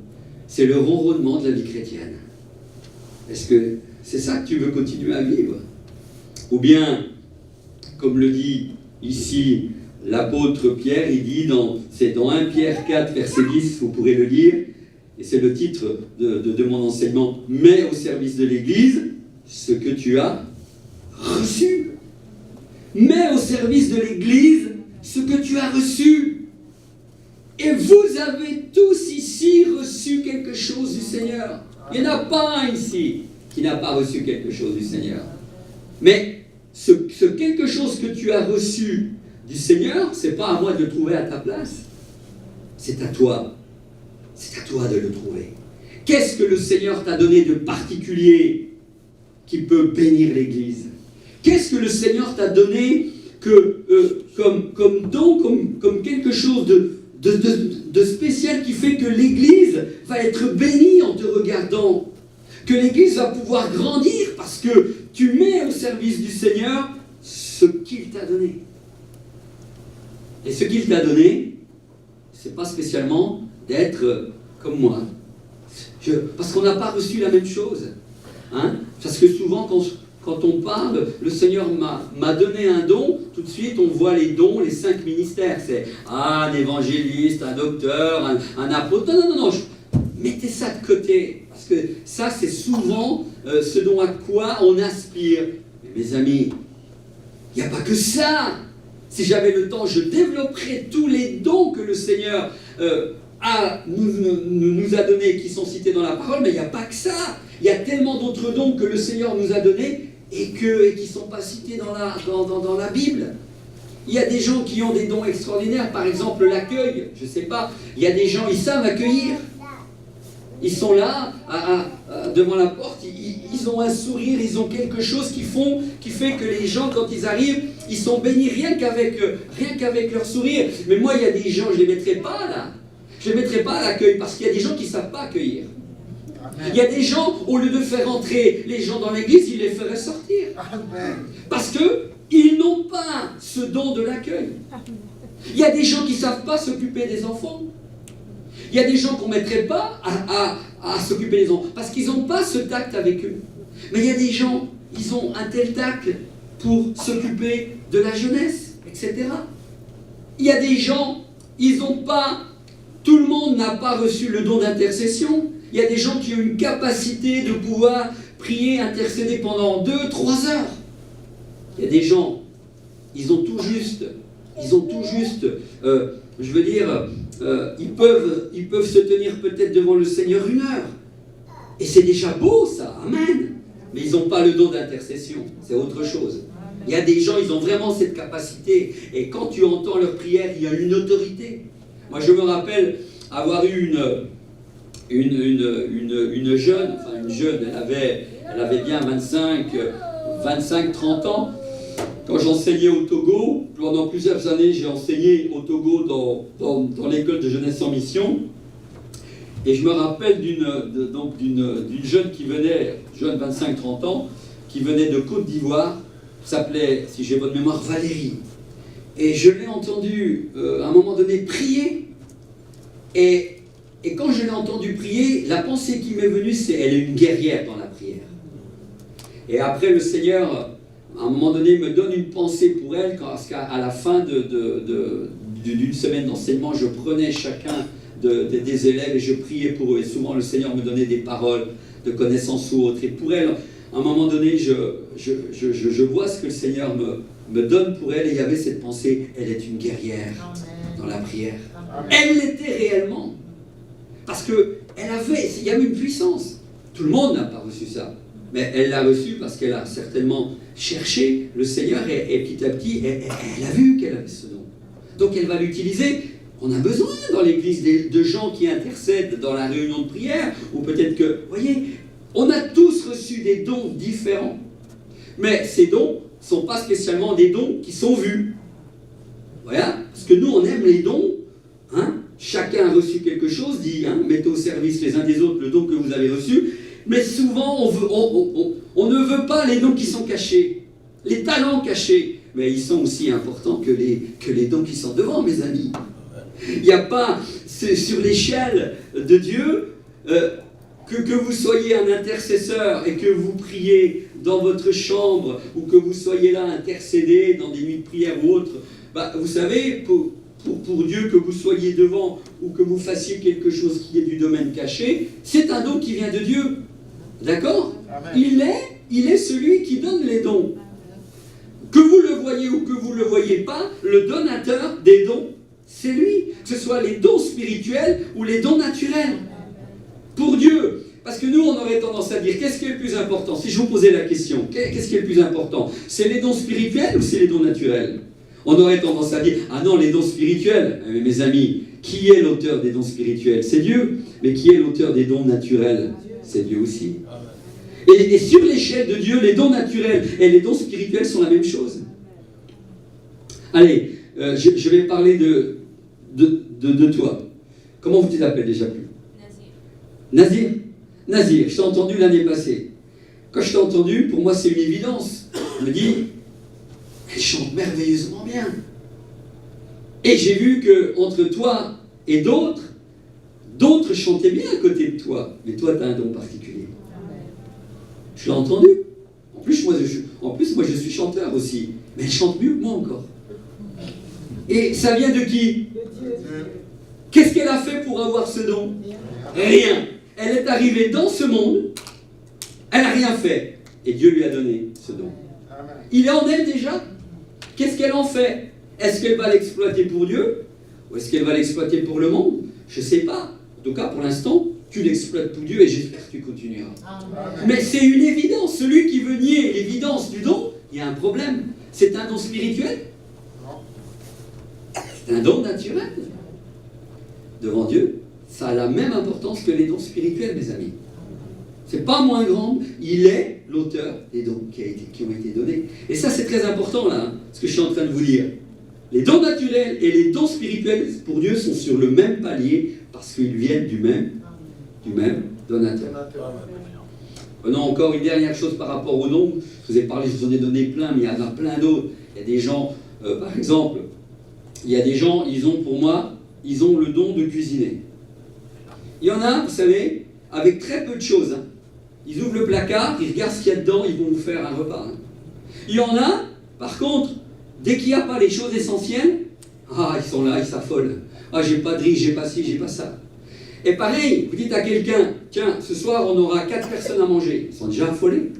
C'est le ronronnement de la vie chrétienne. Est-ce que c'est ça que tu veux continuer à vivre? Ou bien, comme le dit ici l'apôtre Pierre, il dit, c'est dans 1 Pierre 4, verset 10, vous pourrez le lire, et c'est le titre de mon enseignement, « Mets au service de l'Église ce que tu as reçu. » Mets au service de l'Église ce que tu as reçu. Et vous avez tous ici reçu quelque chose du Seigneur. Il n'y en a pas un ici qui n'a pas reçu quelque chose du Seigneur. Mais ce quelque chose que tu as reçu du Seigneur, ce n'est pas à moi de le trouver à ta place. C'est à toi. C'est à toi de le trouver. Qu'est-ce que le Seigneur t'a donné de particulier qui peut bénir l'Église? Qu'est-ce que le Seigneur t'a donné comme don, comme quelque chose de spécial qui fait que l'Église va être bénie en te regardant, que l'Église va pouvoir grandir parce que tu mets au service du Seigneur ce qu'il t'a donné. Et ce qu'il t'a donné, c'est pas spécialement d'être comme moi. Parce qu'on n'a pas reçu la même chose. Hein? Parce que souvent, quand on parle, le Seigneur m'a donné un don, tout de suite on voit les dons, les 5 ministères. C'est un évangéliste, un docteur, un apôtre. Non. Mettez ça de côté. Parce que ça, c'est souvent ce dont à quoi on aspire. Mais mes amis, il n'y a pas que ça. Si j'avais le temps, je développerais tous les dons que le Seigneur nous a donnés, qui sont cités dans la parole, mais il n'y a pas que ça. Il y a tellement d'autres dons que le Seigneur nous a donnés et qui ne sont pas cités dans la Bible. Il y a des gens qui ont des dons extraordinaires, par exemple l'accueil, je ne sais pas, il y a des gens, ils savent accueillir. Ils sont là, devant la porte, ils ont un sourire, ils ont quelque chose qui fait que les gens, quand ils arrivent, ils sont bénis rien qu'avec leur sourire. Mais moi, il y a des gens, je ne les mettrai pas là. Je ne les mettrai pas à l'accueil, parce qu'il y a des gens qui ne savent pas accueillir. Il y a des gens, au lieu de faire entrer les gens dans l'église, ils les feraient sortir. Parce qu'ils n'ont pas ce don de l'accueil. Il y a des gens qui ne savent pas s'occuper des enfants. Il y a des gens qu'on ne mettrait pas à s'occuper des enfants, parce qu'ils n'ont pas ce tact avec eux. Mais il y a des gens, ils ont un tel tact pour s'occuper de la jeunesse, etc. Il y a des gens, ils n'ont pas... Tout le monde n'a pas reçu le don d'intercession. Il y a des gens qui ont une capacité de pouvoir prier, intercéder pendant 2-3 heures. Il y a des gens, ils ont tout juste, ils peuvent se tenir peut-être devant le Seigneur 1 heure. Et c'est déjà beau ça, amen. Mais ils n'ont pas le don d'intercession, c'est autre chose. Il y a des gens, ils ont vraiment cette capacité. Et quand tu entends leur prière, il y a une autorité. Moi, je me rappelle avoir eu une jeune, elle avait bien 25-30 ans. Quand j'enseignais au Togo, pendant plusieurs années, j'ai enseigné au Togo dans l'école de jeunesse en mission. Et je me rappelle d'une jeune qui venait, jeune 25-30 ans, qui venait de Côte d'Ivoire, s'appelait, si j'ai bonne mémoire, Valérie. Et je l'ai entendue, à un moment donné, prier. Et quand je l'ai entendue prier, la pensée qui m'est venue, c'est elle est une guerrière dans la prière. Et après, le Seigneur, à un moment donné, me donne une pensée pour elle, parce qu'à la fin d'une semaine d'enseignement, je prenais chacun des élèves et je priais pour eux. Et souvent, le Seigneur me donnait des paroles de connaissance ou autre. Et pour elle, à un moment donné, je vois ce que le Seigneur me donne pour elle, et il y avait cette pensée, elle est une guerrière dans la prière. Elle l'était réellement. Parce il y avait une puissance. Tout le monde n'a pas reçu ça. Mais elle l'a reçu parce qu'elle a certainement cherché le Seigneur et petit à petit, elle a vu qu'elle avait ce don. Donc elle va l'utiliser. On a besoin dans l'Église de gens qui intercèdent dans la réunion de prière, ou peut-être que, vous voyez, on a tous reçu des dons différents. Mais ces dons ne sont pas spécialement des dons qui sont vus. Voilà, parce que nous, on aime les dons. Hein? Chacun a reçu quelque chose, dit, hein, mettez au service les uns des autres le don que vous avez reçu. Mais souvent, on ne veut pas les dons qui sont cachés, les talents cachés. Mais ils sont aussi importants que les dons qui sont devant, mes amis. Il n'y a pas, sur l'échelle de Dieu, que vous soyez un intercesseur et que vous priez dans votre chambre, ou que vous soyez là intercédé dans des nuits de prière ou autre. Bah, vous savez, pour Dieu, que vous soyez devant ou que vous fassiez quelque chose qui est du domaine caché, c'est un don qui vient de Dieu. D'accord ? Il est celui qui donne les dons. Que vous le voyez ou que vous ne le voyez pas, le donateur des dons, c'est lui. Que ce soit les dons spirituels ou les dons naturels. Pour Dieu. Parce que nous, on aurait tendance à dire, qu'est-ce qui est le plus important ? Si je vous posais la question, qu'est-ce qui est le plus important ? C'est les dons spirituels ou c'est les dons naturels ? On aurait tendance à dire, ah non, les dons spirituels. Mais mes amis, qui est l'auteur des dons spirituels ? C'est Dieu. Mais qui est l'auteur des dons naturels ? C'est Dieu aussi. Et sur l'échelle de Dieu, les dons naturels et les dons spirituels sont la même chose. Allez, je vais parler de toi. Comment vous t'appelez déjà plus ? Nazir. Nazir, je t'ai entendu l'année passée. Quand je t'ai entendu, pour moi c'est une évidence. Je me dis, elle chante merveilleusement bien. Et j'ai vu que entre toi et d'autres chantaient bien à côté de toi. Mais toi, tu as un don particulier. Je l'ai entendu. En plus, moi, je suis chanteur aussi. Mais elle chante mieux que moi encore. Et ça vient de qui ? Qu'est-ce qu'elle a fait pour avoir ce don ? Rien. Elle est arrivée dans ce monde, elle n'a rien fait. Et Dieu lui a donné ce don. Il est en elle déjà. Qu'est-ce qu'elle en fait ? Est-ce qu'elle va l'exploiter pour Dieu ? Ou est-ce qu'elle va l'exploiter pour le monde ? Je ne sais pas. En tout cas, pour l'instant, tu l'exploites pour Dieu et j'espère que tu continueras. Amen. Mais c'est une évidence. Celui qui veut nier l'évidence du don, il y a un problème. C'est un don spirituel ? C'est un don naturel. Devant Dieu, ça a la même importance que les dons spirituels, mes amis. C'est pas moins grand, il est l'auteur des dons qui ont été donnés. Et ça, c'est très important, là, hein, ce que je suis en train de vous dire. Les dons naturels et les dons spirituels, pour Dieu, sont sur le même palier, parce qu'ils viennent du même donateur. Prenons encore une dernière chose par rapport aux dons. Je vous en ai donné plein, mais il y en a plein d'autres. Il y a des gens, par exemple, il y a des gens, pour moi, ils ont le don de cuisiner. Il y en a, vous savez, avec très peu de choses. Hein. Ils ouvrent le placard, ils regardent ce qu'il y a dedans, ils vont vous faire un repas. Hein. Il y en a, par contre, dès qu'il n'y a pas les choses essentielles, ils sont là, ils s'affolent. J'ai pas de riz, j'ai pas ci, j'ai pas ça. Et pareil, vous dites à quelqu'un, tiens, ce soir on aura 4 personnes à manger. Ils sont déjà affolés.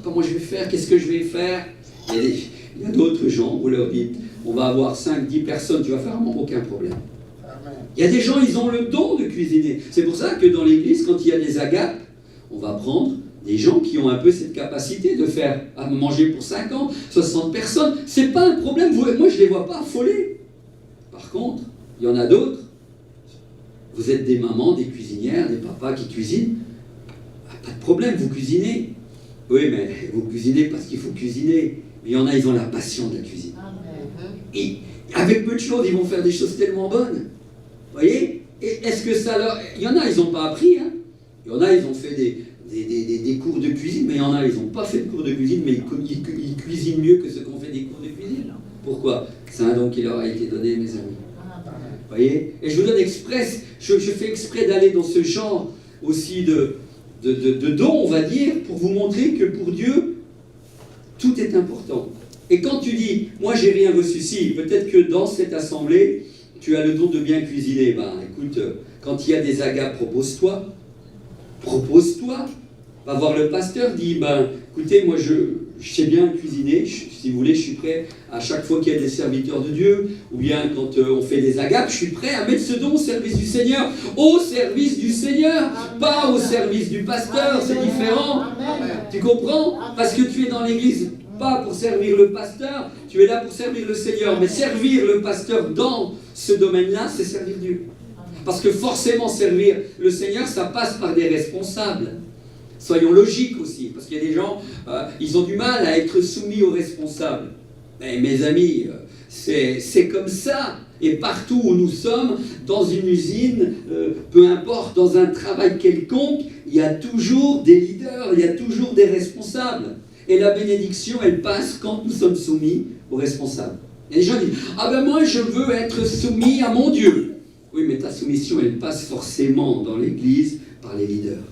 Comment je vais faire ? Qu'est-ce que je vais faire ? Il y a d'autres gens, vous leur dites, on va avoir 5-10 personnes, tu vas faire aucun problème. Il y a des gens, ils ont le don de cuisiner. C'est pour ça que dans l'église, quand il y a des agapes, on va prendre des gens qui ont un peu cette capacité de faire à manger pour 50, 60 personnes. C'est pas un problème. Moi, je ne les vois pas affolés. Par contre, il y en a d'autres. Vous êtes des mamans, des cuisinières, des papas qui cuisinent. Pas de problème, vous cuisinez. Oui, mais vous cuisinez parce qu'il faut cuisiner. Mais il y en a, ils ont la passion de la cuisine. Et avec peu de choses, ils vont faire des choses tellement bonnes. Vous voyez ? Et est-ce que ça leur... Il y en a, ils n'ont pas appris. Hein. Il y en a, ils ont fait des cours de cuisine, mais il y en a, ils n'ont pas fait de cours de cuisine, mais ils cuisinent mieux que ceux qui ont fait des cours de cuisine. Pourquoi ? C'est un don qui leur a été donné, mes amis. Vous voyez ? Et je vous donne je fais exprès d'aller dans ce genre aussi de dons, on va dire, pour vous montrer que pour Dieu, tout est important. Et quand tu dis, moi j'ai rien reçu, si, peut-être que dans cette assemblée, tu as le don de bien cuisiner. Écoute, quand il y a des agapes, propose-toi. propose-toi. Va voir le pasteur, dis, écoutez, moi je sais bien cuisiner, si vous voulez, je suis prêt à chaque fois qu'il y a des serviteurs de Dieu, ou bien quand on fait des agapes, je suis prêt à mettre ce don au service du Seigneur, au service du Seigneur, pas au service du pasteur, c'est différent. Tu comprends? Parce que tu es dans l'église, pas pour servir le pasteur, tu es là pour servir le Seigneur, mais servir le pasteur dans ce domaine-là, c'est servir Dieu. Parce que forcément servir le Seigneur, ça passe par des responsables. Soyons logiques aussi, parce qu'il y a des gens, ils ont du mal à être soumis aux responsables. Mais mes amis, c'est comme ça. Et partout où nous sommes, dans une usine, peu importe, dans un travail quelconque, il y a toujours des leaders, il y a toujours des responsables. Et la bénédiction, elle passe quand nous sommes soumis aux responsables. Et les gens disent, moi je veux être soumis à mon Dieu. Oui, mais ta soumission, elle passe forcément dans l'église par les leaders.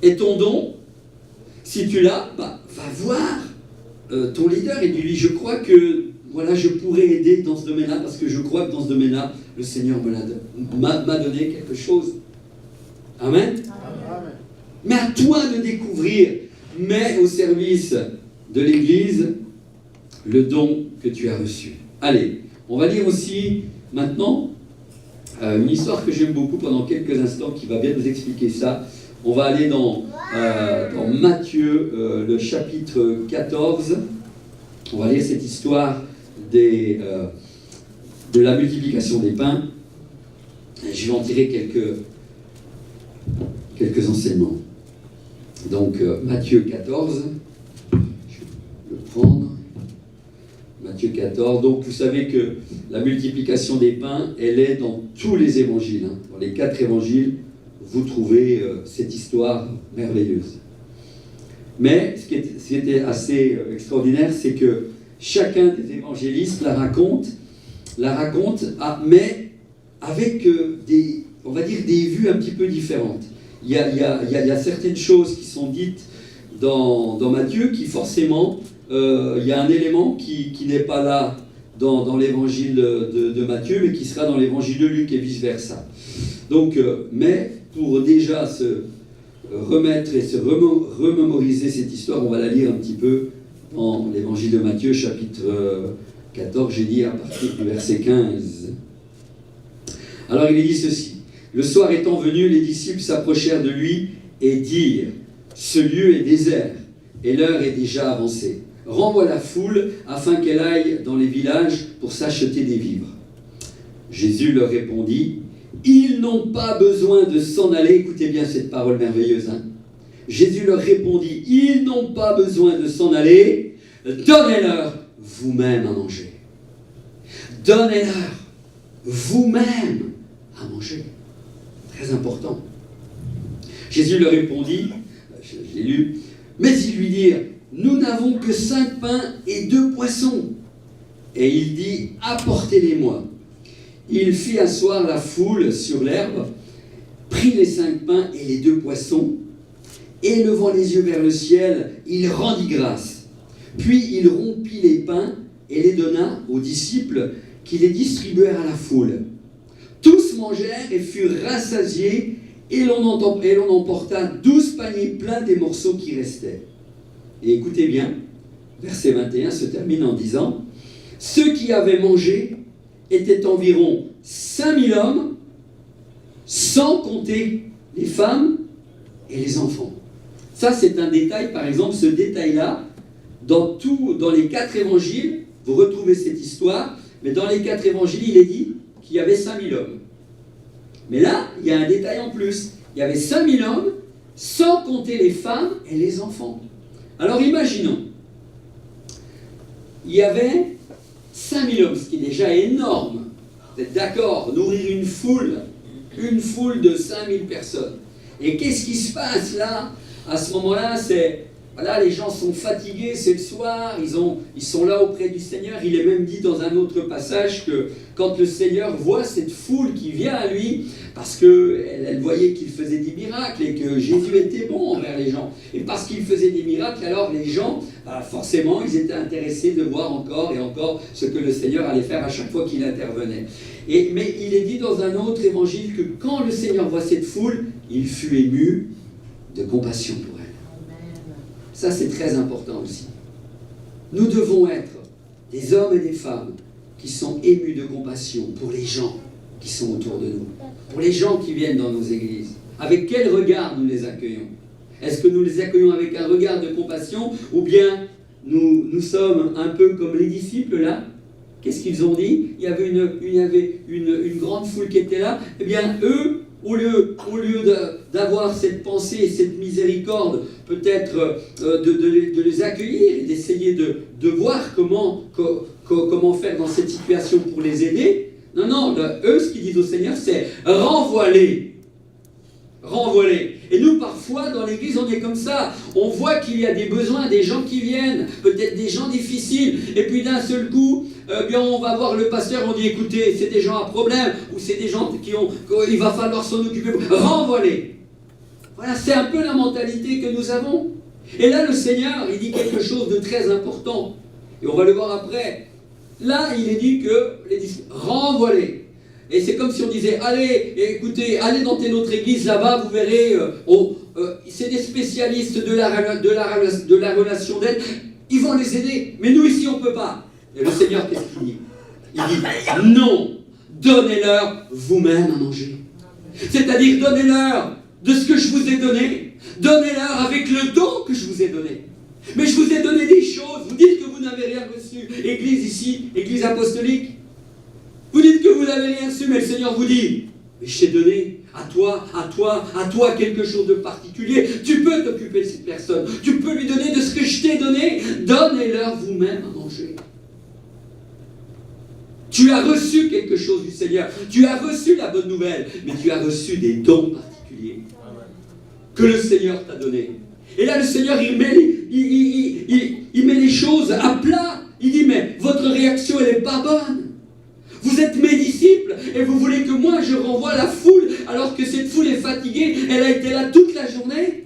Et ton don, si tu l'as, va voir ton leader et dis-lui, je crois que voilà, je pourrais aider dans ce domaine-là, parce que je crois que dans ce domaine-là, le Seigneur m'a donné quelque chose. Amen. Amen. Mais à toi de découvrir, mets au service de l'Église le don que tu as reçu. Allez, on va lire aussi maintenant une histoire que j'aime beaucoup pendant quelques instants, qui va bien nous expliquer ça. On va aller dans Matthieu, le chapitre 14. On va lire cette histoire de la multiplication des pains. Je vais en tirer quelques enseignements. Donc, Matthieu 14. Je vais le prendre. Matthieu 14. Donc, vous savez que la multiplication des pains, elle est dans tous les évangiles. Dans les 4 évangiles, vous trouvez cette histoire merveilleuse. Mais ce qui était assez extraordinaire, c'est que chacun des évangélistes la raconte, mais avec on va dire, des vues un petit peu différentes. Il y a certaines choses qui sont dites dans Matthieu qui forcément, il y a un élément qui n'est pas là dans l'évangile de Matthieu, mais qui sera dans l'évangile de Luc et vice-versa. Donc, mais pour déjà se remettre et se remémoriser cette histoire, on va la lire un petit peu dans l'évangile de Matthieu, chapitre 14, j'ai dit à partir du verset 15. Alors il est dit ceci. Le soir étant venu, les disciples s'approchèrent de lui et dirent, ce lieu est désert et l'heure est déjà avancée. Renvoie la foule afin qu'elle aille dans les villages pour s'acheter des vivres. Jésus leur répondit, ils n'ont pas besoin de s'en aller. Écoutez bien cette parole merveilleuse. Jésus leur répondit, ils n'ont pas besoin de s'en aller. Donnez-leur vous-même à manger. Donnez-leur vous-même à manger. Très important. Jésus leur répondit, je l'ai lu, mais ils lui dirent, nous n'avons que 5 pains et 2 poissons. Et il dit, apportez-les-moi. Il fit asseoir la foule sur l'herbe, prit les 5 pains et les 2 poissons, et levant les yeux vers le ciel, il rendit grâce. Puis il rompit les pains et les donna aux disciples qui les distribuèrent à la foule. Tous mangèrent et furent rassasiés, et l'on emporta 12 paniers pleins des morceaux qui restaient. Et écoutez bien, verset 21 se termine en disant, ceux qui avaient mangé étaient environ 5000 hommes, sans compter les femmes et les enfants. Ça, c'est un détail, par exemple, ce détail-là, dans les 4 évangiles, vous retrouvez cette histoire, mais dans les 4 évangiles, il est dit qu'il y avait 5000 hommes. Mais là, il y a un détail en plus. Il y avait 5000 hommes, sans compter les femmes et les enfants. Alors imaginons, il y avait 5000 hommes, ce qui est déjà énorme. Vous êtes d'accord, nourrir une foule de 5000 personnes. Et qu'est-ce qui se passe là? À ce moment-là, Voilà, les gens sont fatigués, c'est le soir, ils sont là auprès du Seigneur. Il est même dit dans un autre passage que quand le Seigneur voit cette foule qui vient à lui, parce qu'elle voyait qu'il faisait des miracles et que Jésus était bon envers les gens. Et parce qu'il faisait des miracles, alors les gens, forcément, ils étaient intéressés de voir encore et encore ce que le Seigneur allait faire à chaque fois qu'il intervenait. Mais il est dit dans un autre évangile que quand le Seigneur voit cette foule, il fut ému de compassion pour elle. Ça, c'est très important aussi. Nous devons être des hommes et des femmes qui sont émus de compassion pour les gens qui sont autour de nous, pour les gens qui viennent dans nos églises. Avec quel regard nous les accueillons? Est-ce que nous les accueillons avec un regard de compassion, ou bien nous sommes un peu comme les disciples là? Qu'est-ce qu'ils ont dit? Il y avait une grande foule qui était là. Eh bien, eux, au lieu d'avoir cette pensée et cette miséricorde, peut-être de les accueillir et d'essayer de voir comment faire dans cette situation pour les aider, non, eux, ce qu'ils disent au Seigneur, c'est « renvoie-les ». Renvoie-les. Et nous, parfois, dans l'église, on est comme ça. On voit qu'il y a des besoins, des gens qui viennent, peut-être des gens difficiles, et puis d'un seul coup, bien, on va voir le pasteur, on dit, écoutez, c'est des gens à problème, ou c'est des gens il va falloir s'en occuper. Renvoie-les. Voilà, c'est un peu la mentalité que nous avons. Et là, le Seigneur, il dit quelque chose de très important. Et on va le voir après. Là, il est dit que les disciples, renvoie-les. Et c'est comme si on disait, allez, écoutez, allez dans telle autre église là-bas, vous verrez, c'est des spécialistes de la relation d'aide, ils vont les aider. Mais nous ici, on ne peut pas. Et le Seigneur, qu'est-ce qu'il dit? Il dit, non, donnez-leur vous-même à manger. C'est-à-dire, donnez-leur de ce que je vous ai donné, donnez-leur avec le don que je vous ai donné. Mais je vous ai donné des choses, vous dites que vous n'avez rien reçu. Église ici, église apostolique, vous dites que vous n'avez rien reçu, mais le Seigneur vous dit, mais je t'ai donné à toi quelque chose de particulier. Tu peux t'occuper de cette personne, tu peux lui donner de ce que je t'ai donné. Donnez-leur vous-même à manger. Tu as reçu quelque chose du Seigneur, tu as reçu la bonne nouvelle, mais tu as reçu des dons particuliers que le Seigneur t'a donnés. Et là, le Seigneur, il met les choses à plat. Il dit, mais votre réaction, elle n'est pas bonne. Vous êtes mes disciples et vous voulez que moi je renvoie la foule alors que cette foule est fatiguée, elle a été là toute la journée.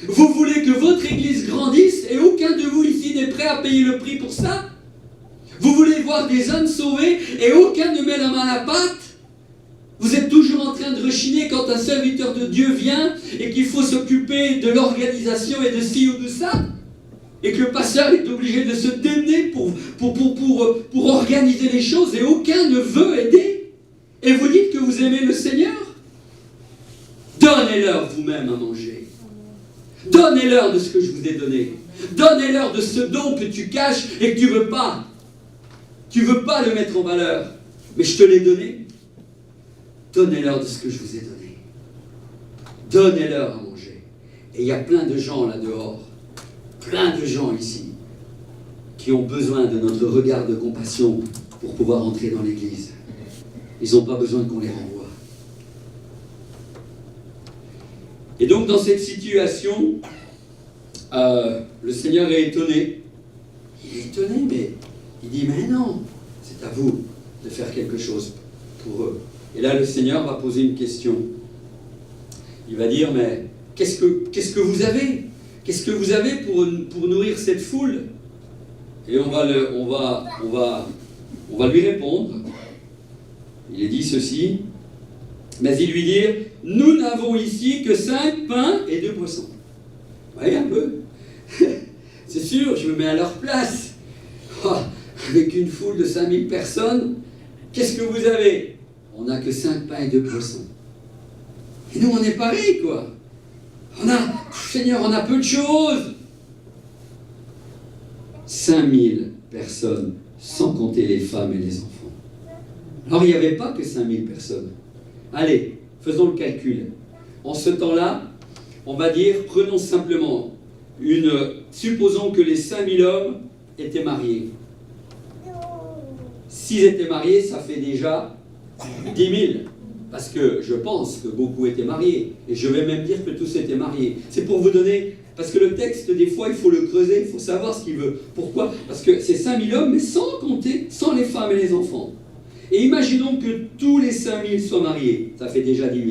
Vous voulez que votre église grandisse et aucun de vous ici n'est prêt à payer le prix pour ça. Vous voulez voir des hommes sauvés et aucun ne met la main à la pâte. Vous êtes toujours en train de rechigner quand un serviteur de Dieu vient et qu'il faut s'occuper de l'organisation et de ci ou de ça. Et que le pasteur est obligé de se démener pour organiser les choses et aucun ne veut aider. Et vous dites que vous aimez le Seigneur? Donnez-leur vous-même à manger. Donnez-leur de ce que je vous ai donné. Donnez-leur de ce don que tu caches et que tu veux pas. Tu veux pas le mettre en valeur. Mais je te l'ai donné. Donnez-leur de ce que je vous ai donné. Donnez-leur à manger. Et il y a plein de gens là dehors. Plein de gens ici qui ont besoin de notre regard de compassion pour pouvoir entrer dans l'église. Ils n'ont pas besoin qu'on les renvoie. Et donc dans cette situation, le Seigneur est étonné. Il est étonné, mais il dit, mais non, c'est à vous de faire quelque chose pour eux. Et là, le Seigneur va poser une question. Il va dire, mais qu'est-ce que vous avez? Qu'est-ce que vous avez pour nourrir cette foule? Et on va lui répondre. Il est dit ceci, mais il lui dit, nous n'avons ici que 5 pains et 2 poissons. Vous voyez un peu? C'est sûr, je me mets à leur place. Oh, avec une foule de 5000 personnes, qu'est-ce que vous avez? On n'a que 5 pains et 2 poissons. Et nous, on est pareil, quoi. Seigneur, on a peu de choses. 5000 personnes, sans compter les femmes et les enfants. Alors, il n'y avait pas que 5000 personnes. Allez, faisons le calcul. En ce temps-là, on va dire, prenons simplement supposons que les 5000 hommes étaient mariés. S'ils étaient mariés, ça fait déjà 10 000. Parce que je pense que beaucoup étaient mariés. Et je vais même dire que tous étaient mariés. C'est pour vous donner Parce que le texte, des fois, il faut le creuser, il faut savoir ce qu'il veut. Pourquoi? Parce que c'est 5000 hommes, mais sans compter, sans les femmes et les enfants. Et imaginons que tous les 5000 soient mariés. Ça fait déjà 10 000.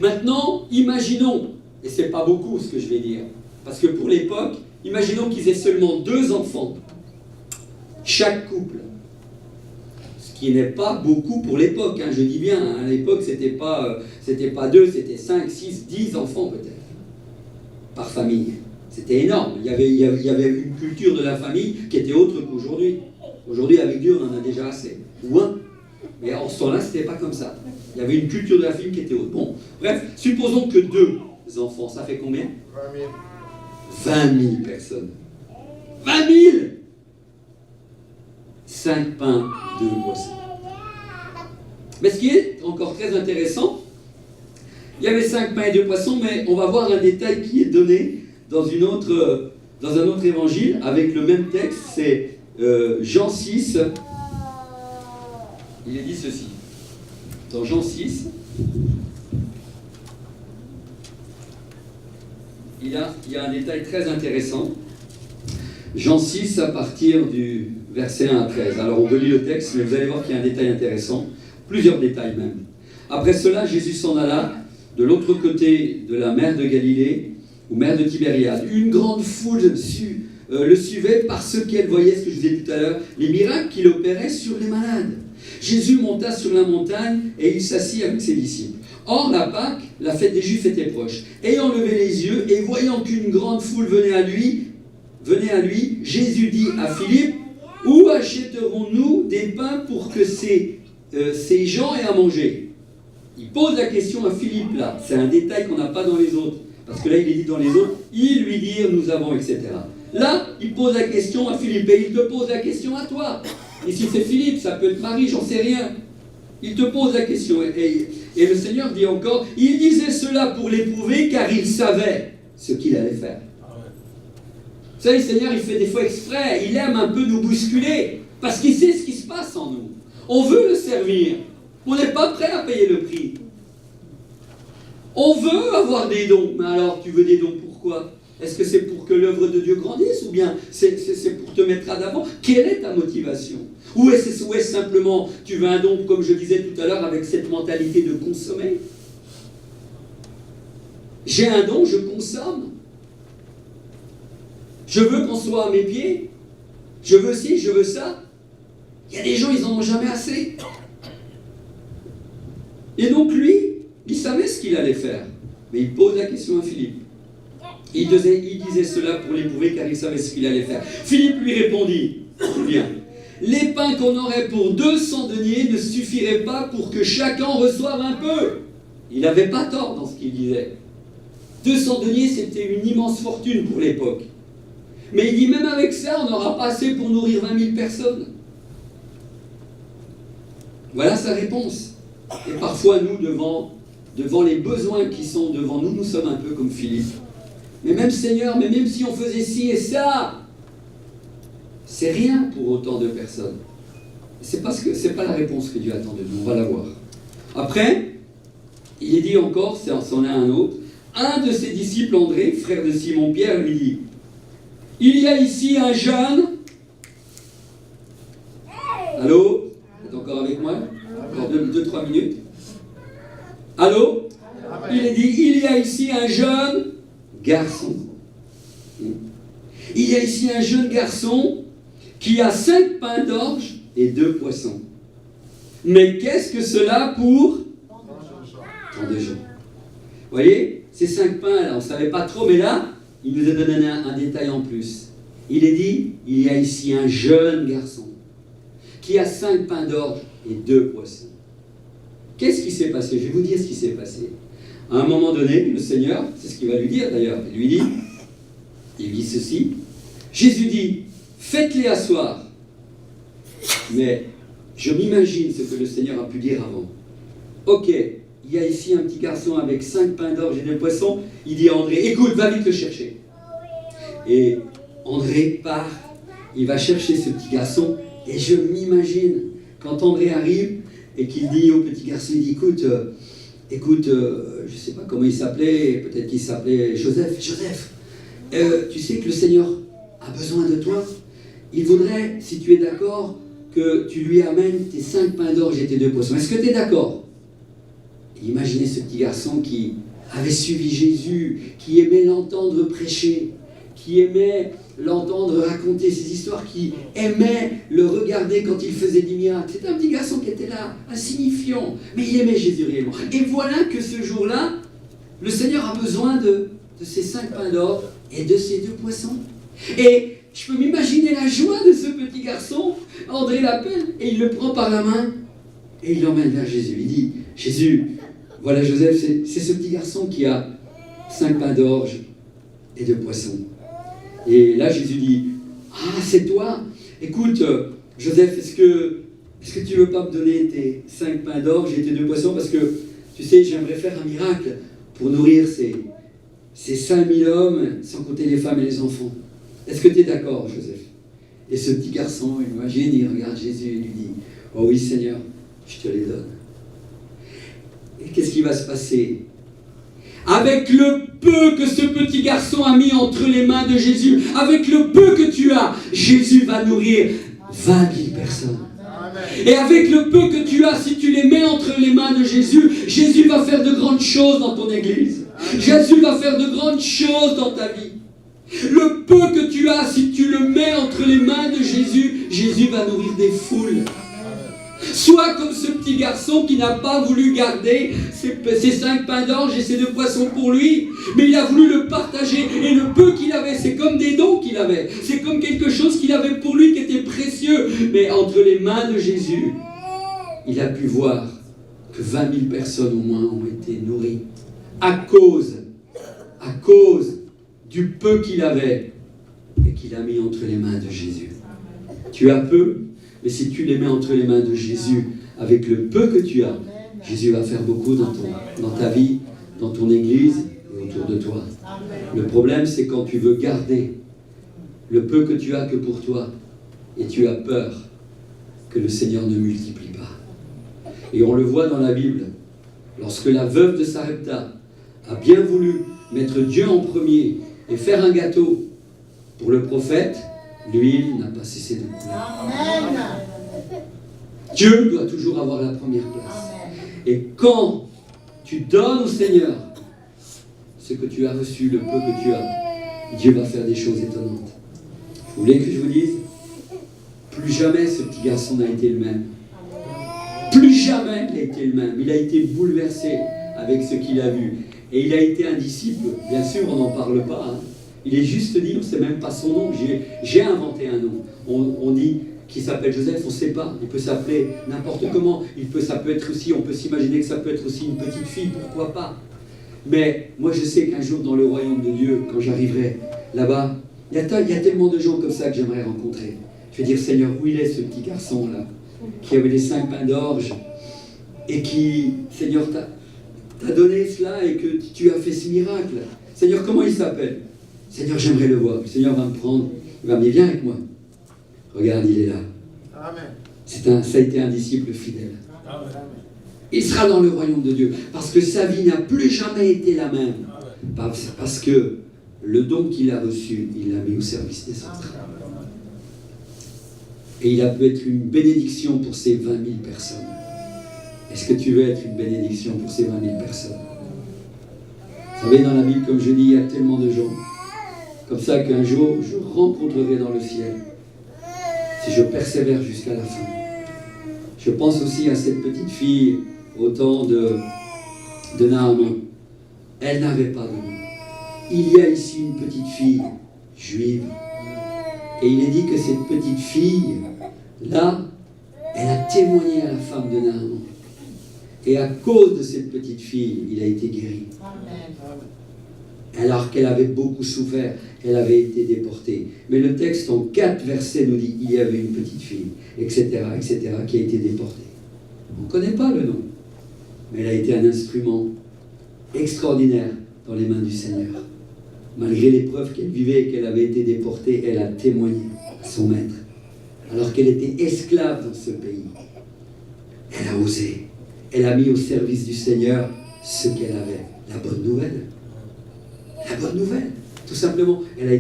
Maintenant, imaginons, et c'est pas beaucoup ce que je vais dire, parce que pour l'époque, imaginons qu'ils aient seulement 2 enfants, chaque couple. Ce qui n'est pas beaucoup pour l'époque, hein, je dis bien, hein, à l'époque c'était pas 2, c'était 5, 6, 10 enfants peut-être, par famille. C'était énorme, il y avait une culture de la famille qui était autre qu'aujourd'hui. Aujourd'hui avec Dieu on en a déjà assez, ou un. Mais en ce temps-là c'était pas comme ça. Il y avait une culture de la famille qui était autre. Bon, bref, supposons que 2 enfants, ça fait combien? 20 000 personnes. 20 000! 5 pains, 2 poissons. Mais ce qui est encore très intéressant, il y avait 5 pains et 2 poissons, mais on va voir un détail qui est donné dans un autre évangile, avec le même texte, c'est Jean 6. Il est dit ceci. Dans Jean 6, il y a un détail très intéressant. Jean 6 à partir du verset 1 à 13. Alors on relit le texte, mais vous allez voir qu'il y a un détail intéressant, plusieurs détails même. Après cela, Jésus s'en alla de l'autre côté de la mer de Galilée, ou mer de Tibériade. Une grande foule le suivait parce qu'elle voyait, ce que je vous disais tout à l'heure, les miracles qu'il opérait sur les malades. Jésus monta sur la montagne et il s'assit avec ses disciples. Or, la Pâque, la fête des Juifs, était proche. Ayant levé les yeux et voyant qu'une grande foule venait à lui, Jésus dit à Philippe, « Où achèterons-nous des pains pour que ces gens aient à manger ?» Il pose la question à Philippe là. C'est un détail qu'on n'a pas dans les autres. Parce que là, il est dit dans les autres, ils lui dirent, nous avons, etc. Là, il pose la question à Philippe et il te pose la question à toi. Et si c'est Philippe, ça peut être Marie, j'en sais rien. Il te pose la question. Et le Seigneur dit encore, il disait cela pour l'éprouver car il savait ce qu'il allait faire. Vous savez, le Seigneur, il fait des fois exprès, il aime un peu nous bousculer, parce qu'il sait ce qui se passe en nous. On veut le servir, on n'est pas prêt à payer le prix. On veut avoir des dons, mais alors tu veux des dons pourquoi? Est-ce que c'est pour que l'œuvre de Dieu grandisse, ou bien c'est pour te mettre à d'avant? Quelle est ta motivation? Ou est-ce simplement, tu veux un don, comme je disais tout à l'heure, avec cette mentalité de consommer? J'ai un don, je consomme. Je veux qu'on soit à mes pieds. Je veux ci, je veux ça. Il y a des gens, ils n'en ont jamais assez. Et donc lui, il savait ce qu'il allait faire. Mais il pose la question à Philippe. Il disait cela pour l'éprouver car il savait ce qu'il allait faire. Philippe lui répondit, bien, les pains qu'on aurait pour 200 deniers ne suffiraient pas pour que chacun reçoive un peu. Il n'avait pas tort dans ce qu'il disait. 200 deniers, c'était une immense fortune pour l'époque. Mais il dit, même avec ça, on n'aura pas assez pour nourrir 20 000 personnes. Voilà sa réponse. Et parfois, nous, devant les besoins qui sont devant nous, nous sommes un peu comme Philippe. Mais même Seigneur, mais même si on faisait ci et ça, c'est rien pour autant de personnes. C'est pas la réponse que Dieu attend de nous, on va la voir. Après, il est dit encore, c'en est un autre, un de ses disciples, André, frère de Simon-Pierre, lui dit, il y a ici un jeune. Allô? Vous êtes encore avec moi? Encore 2-3 minutes. Allô? Il est dit, il y a ici un jeune garçon. Il y a ici un jeune garçon qui a 5 pains d'orge et 2 poissons. Mais qu'est-ce que cela pour tant de gens? Vous voyez, ces 5 pains, là, on ne savait pas trop, mais là, il nous a donné un détail en plus. Il est dit, il y a ici un jeune garçon qui a 5 pains d'orge et 2 poissons. Qu'est-ce qui s'est passé? Je vais vous dire ce qui s'est passé. À un moment donné, le Seigneur, c'est ce qu'il va lui dire d'ailleurs, il dit ceci, Jésus dit, faites-les asseoir. Mais je m'imagine ce que le Seigneur a pu dire avant. Ok, il y a ici un petit garçon avec 5 pains d'orge et 2 poissons, il dit à André, écoute, va vite le chercher. Et André part, il va chercher ce petit garçon, et je m'imagine, quand André arrive, et qu'il dit au petit garçon, il dit, écoute, je ne sais pas comment il s'appelait, peut-être qu'il s'appelait Joseph, tu sais que le Seigneur a besoin de toi. Il voudrait, si tu es d'accord, que tu lui amènes tes 5 pains d'orge et tes 2 poissons. Est-ce que tu es d'accord? Imaginez ce petit garçon qui avait suivi Jésus, qui aimait l'entendre prêcher, qui aimait l'entendre raconter ses histoires, qui aimait le regarder quand il faisait des miracles. C'était un petit garçon qui était là, insignifiant, mais il aimait Jésus réellement. Et voilà que ce jour-là, le Seigneur a besoin de ces 5 pains d'or et de ces 2 poissons. Et je peux m'imaginer la joie de ce petit garçon. André l'appelle et il le prend par la main et il l'emmène vers Jésus. Il dit, Jésus, voilà Joseph, c'est ce petit garçon qui a 5 pains d'orge et 2 poissons. Et là Jésus dit, ah c'est toi. Écoute Joseph, est-ce que tu veux pas me donner tes 5 pains d'orge et tes 2 poissons, parce que tu sais, j'aimerais faire un miracle pour nourrir ces 5000 hommes, sans compter les femmes et les enfants. Est-ce que tu es d'accord, Joseph? Et ce petit garçon, imagine, il regarde Jésus et lui dit, oh oui Seigneur, je te les donne. Et qu'est-ce qui va se passer? Avec le peu que ce petit garçon a mis entre les mains de Jésus, avec le peu que tu as, Jésus va nourrir 20 000 personnes. Et avec le peu que tu as, si tu les mets entre les mains de Jésus, Jésus va faire de grandes choses dans ton église. Jésus va faire de grandes choses dans ta vie. Le peu que tu as, si tu le mets entre les mains de Jésus, Jésus va nourrir des foules. Soit comme ce petit garçon qui n'a pas voulu garder ses 5 pains d'orge et ses 2 poissons pour lui, mais il a voulu le partager. Et le peu qu'il avait, c'est comme des dons qu'il avait. C'est comme quelque chose qu'il avait pour lui qui était précieux. Mais entre les mains de Jésus, il a pu voir que 20 000 personnes au moins ont été nourries à cause du peu qu'il avait et qu'il a mis entre les mains de Jésus. Tu as peu, mais si tu les mets entre les mains de Jésus, avec le peu que tu as, Jésus va faire beaucoup dans ta vie, dans ton église et autour de toi. Le problème, c'est quand tu veux garder le peu que tu as que pour toi et tu as peur que le Seigneur ne multiplie pas. Et on le voit dans la Bible, lorsque la veuve de Sarepta a bien voulu mettre Dieu en premier et faire un gâteau pour le prophète, l'huile n'a pas cessé de couler. Amen. Dieu doit toujours avoir la première place. Et quand tu donnes au Seigneur ce que tu as reçu, le peu que tu as, Dieu va faire des choses étonnantes. Vous voulez que je vous dise? Plus jamais ce petit garçon n'a été le même. Plus jamais il a été le même. Il a été bouleversé avec ce qu'il a vu. Et il a été un disciple. Bien sûr, on n'en parle pas. Il est juste dit, on ne sait même pas son nom. J'ai inventé un nom. On dit qu'il s'appelle Joseph, on ne sait pas. Il peut s'appeler n'importe comment. Ça peut être aussi, on peut s'imaginer que ça peut être aussi une petite fille, pourquoi pas. Mais moi, je sais qu'un jour, dans le royaume de Dieu, quand j'arriverai là-bas, il y a tellement de gens comme ça que j'aimerais rencontrer. Je vais dire, Seigneur, où il est ce petit garçon-là, qui avait les 5 pains d'orge, et qui, Seigneur, t'a donné cela, et que tu as fait ce miracle. Seigneur, comment il s'appelle? Seigneur, j'aimerais le voir. Le Seigneur va me prendre, il va me dire, viens avec moi. Regarde, il est là. Amen. Ça a été un disciple fidèle. Amen. Il sera dans le royaume de Dieu, parce que sa vie n'a plus jamais été la même. Parce que le don qu'il a reçu, il l'a mis au service des autres. Et il a pu être une bénédiction pour ces 20 000 personnes. Est-ce que tu veux être une bénédiction pour ces 20 000 personnes? Vous savez, dans la Bible, comme je dis, il y a tellement de gens comme ça qu'un jour, je rencontrerai dans le ciel, si je persévère jusqu'à la fin. Je pense aussi à cette petite fille au temps de Naaman. Elle n'avait pas de nom. Il y a ici une petite fille juive. Et il est dit que cette petite fille, là, elle a témoigné à la femme de Naaman. Et à cause de cette petite fille, il a été guéri. Alors qu'elle avait beaucoup souffert, elle avait été déportée. Mais le texte en 4 versets nous dit il y avait une petite fille, etc., qui a été déportée. On ne connaît pas le nom, mais elle a été un instrument extraordinaire dans les mains du Seigneur. Malgré l'épreuve qu'elle vivait et qu'elle avait été déportée, elle a témoigné à son maître. Alors qu'elle était esclave dans ce pays, elle a osé. Elle a mis au service du Seigneur ce qu'elle avait. La bonne nouvelle. La bonne nouvelle. Tout simplement, elle a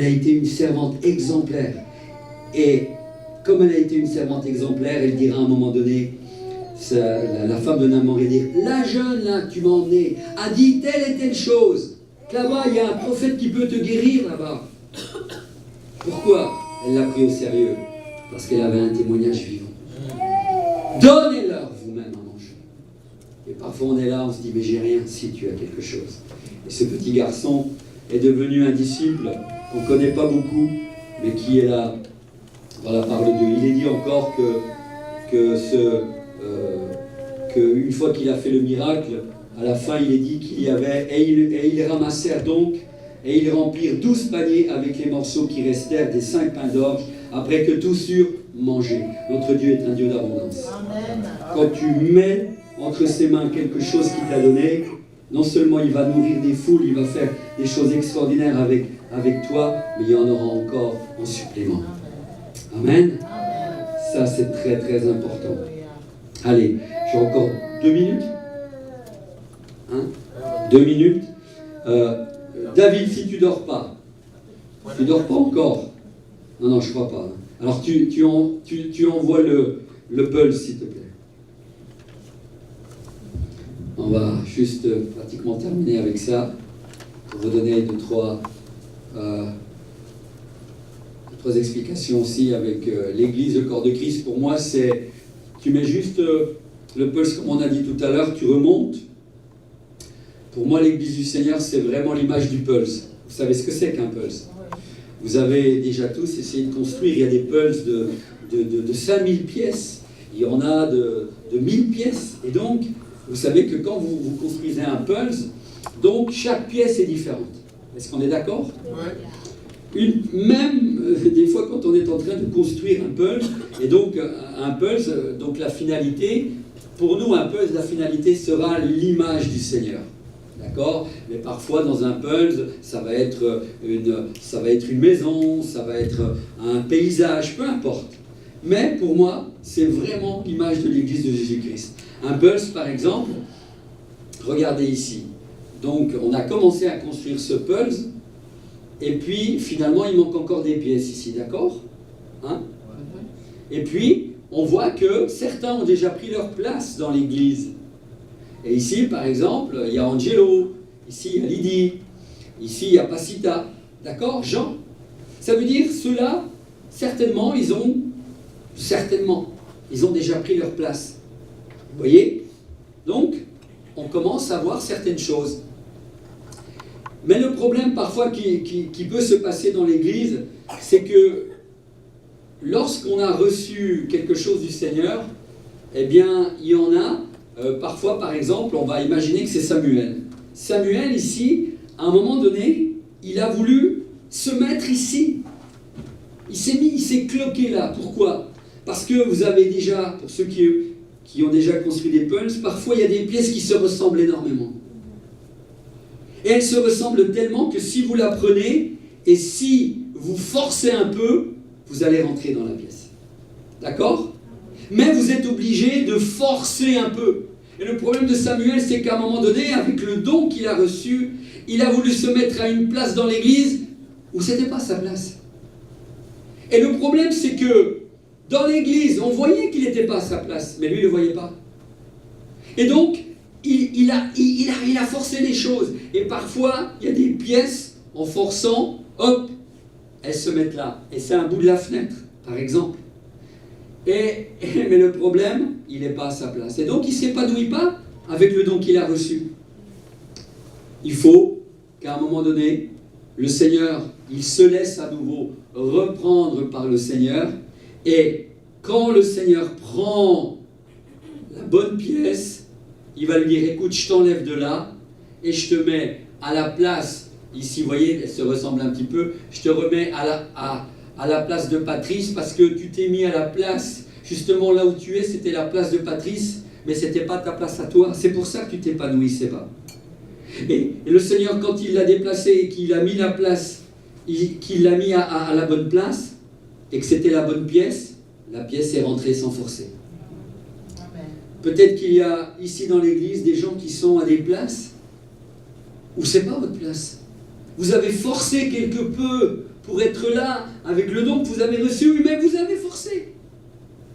été une servante exemplaire. Et comme elle a été une servante exemplaire, elle dira à un moment donné, la femme de Naaman va dire, la jeune là que tu m'as emmenée a dit telle et telle chose. Là-bas, il y a un prophète qui peut te guérir là-bas. Pourquoi elle l'a pris au sérieux? Parce qu'elle avait un témoignage vivant. Donnez-leur vous-même à manger. Et parfois on est là, on se dit, mais j'ai rien si tu as quelque chose. Et ce petit garçon est devenu un disciple qu'on ne connaît pas beaucoup, mais qui est là dans la parole de Dieu. Il est dit encore que une fois qu'il a fait le miracle, à la fin il est dit qu'il y avait, et ils ramassèrent donc, et ils remplirent 12 paniers avec les morceaux qui restèrent des 5 pains d'orge, après que tous eurent mangé. Notre Dieu est un Dieu d'abondance. Quand tu mets entre ses mains quelque chose qu'il t'a donné, non seulement il va nourrir des foules, il va faire des choses extraordinaires avec toi, mais il y en aura encore en supplément. Amen. Ça, c'est très très important. Allez, j'ai encore 2 minutes. 2 minutes. David, si tu dors pas encore. Non, je crois pas. Alors tu envoies le pulse, s'il te plaît. On va juste pratiquement terminer avec ça, pour vous donner deux, trois explications aussi avec l'Église, le corps de Christ. Pour moi, c'est, tu mets juste le pulse, comme on a dit tout à l'heure, tu remontes. Pour moi, l'Église du Seigneur, c'est vraiment l'image du pulse. Vous savez ce que c'est qu'un pulse? Vous avez déjà tous essayé de construire, il y a des pulses de 5000 pièces, il y en a de 1000 pièces, et donc, vous savez que quand vous construisez un pulse, donc chaque pièce est différente. Est-ce qu'on est d'accord? Même des fois quand on est en train de construire un pulse, et donc un pulse, donc la finalité, pour nous un pulse, la finalité sera l'image du Seigneur. D'accord? Mais parfois dans un pulse, ça va être une maison, ça va être un paysage, peu importe. Mais pour moi, c'est vraiment l'image de l'Église de Jésus-Christ. Un pulse, par exemple, regardez ici. Donc, on a commencé à construire ce pulse, et puis, finalement, il manque encore des pièces ici, d'accord? Et puis, on voit que certains ont déjà pris leur place dans l'Église. Et ici, par exemple, il y a Angelo, ici, il y a Lydie, ici, il y a Pacita, d'accord? Jean. Ça veut dire, ceux-là, certainement, ils ont déjà pris leur place. Vous voyez? Donc, on commence à voir certaines choses. Mais le problème parfois qui peut se passer dans l'Église, c'est que lorsqu'on a reçu quelque chose du Seigneur, eh bien, il y en a, parfois par exemple, on va imaginer que c'est Samuel. Samuel, ici, à un moment donné, il a voulu se mettre ici. Il s'est cloqué là. Pourquoi? Parce que vous avez déjà, pour ceux qui ont déjà construit des pulses, parfois il y a des pièces qui se ressemblent énormément. Et elles se ressemblent tellement que si vous la prenez, et si vous forcez un peu, vous allez rentrer dans la pièce. D'accord? Mais vous êtes obligé de forcer un peu. Et le problème de Samuel, c'est qu'à un moment donné, avec le don qu'il a reçu, il a voulu se mettre à une place dans l'église où ce n'était pas sa place. Et le problème, c'est que dans l'église, on voyait qu'il n'était pas à sa place, mais lui, il ne le voyait pas. Et donc, il a forcé les choses. Et parfois, il y a des pièces, en forçant, hop, elles se mettent là. Et c'est un bout de la fenêtre, par exemple. Mais le problème, il n'est pas à sa place. Et donc, il ne s'épanouit pas avec le don qu'il a reçu. Il faut qu'à un moment donné, le Seigneur, il se laisse à nouveau reprendre par le Seigneur. Et quand le Seigneur prend la bonne pièce, il va lui dire, écoute, je t'enlève de là et je te mets à la place, ici, vous voyez, elle se ressemble un petit peu, je te remets à la place de Patrice parce que tu t'es mis à la place, justement là où tu es, c'était la place de Patrice, mais ce n'était pas ta place à toi. C'est pour ça que tu t'épanouissais pas. Et le Seigneur, quand il l'a déplacé et qu'il a mis la place, qu'il l'a mis à la bonne place, et que c'était la bonne pièce, la pièce est rentrée sans forcer. Peut-être qu'il y a ici dans l'église des gens qui sont à des places où ce n'est pas votre place. Vous avez forcé quelque peu pour être là avec le don que vous avez reçu, oui, mais vous avez forcé.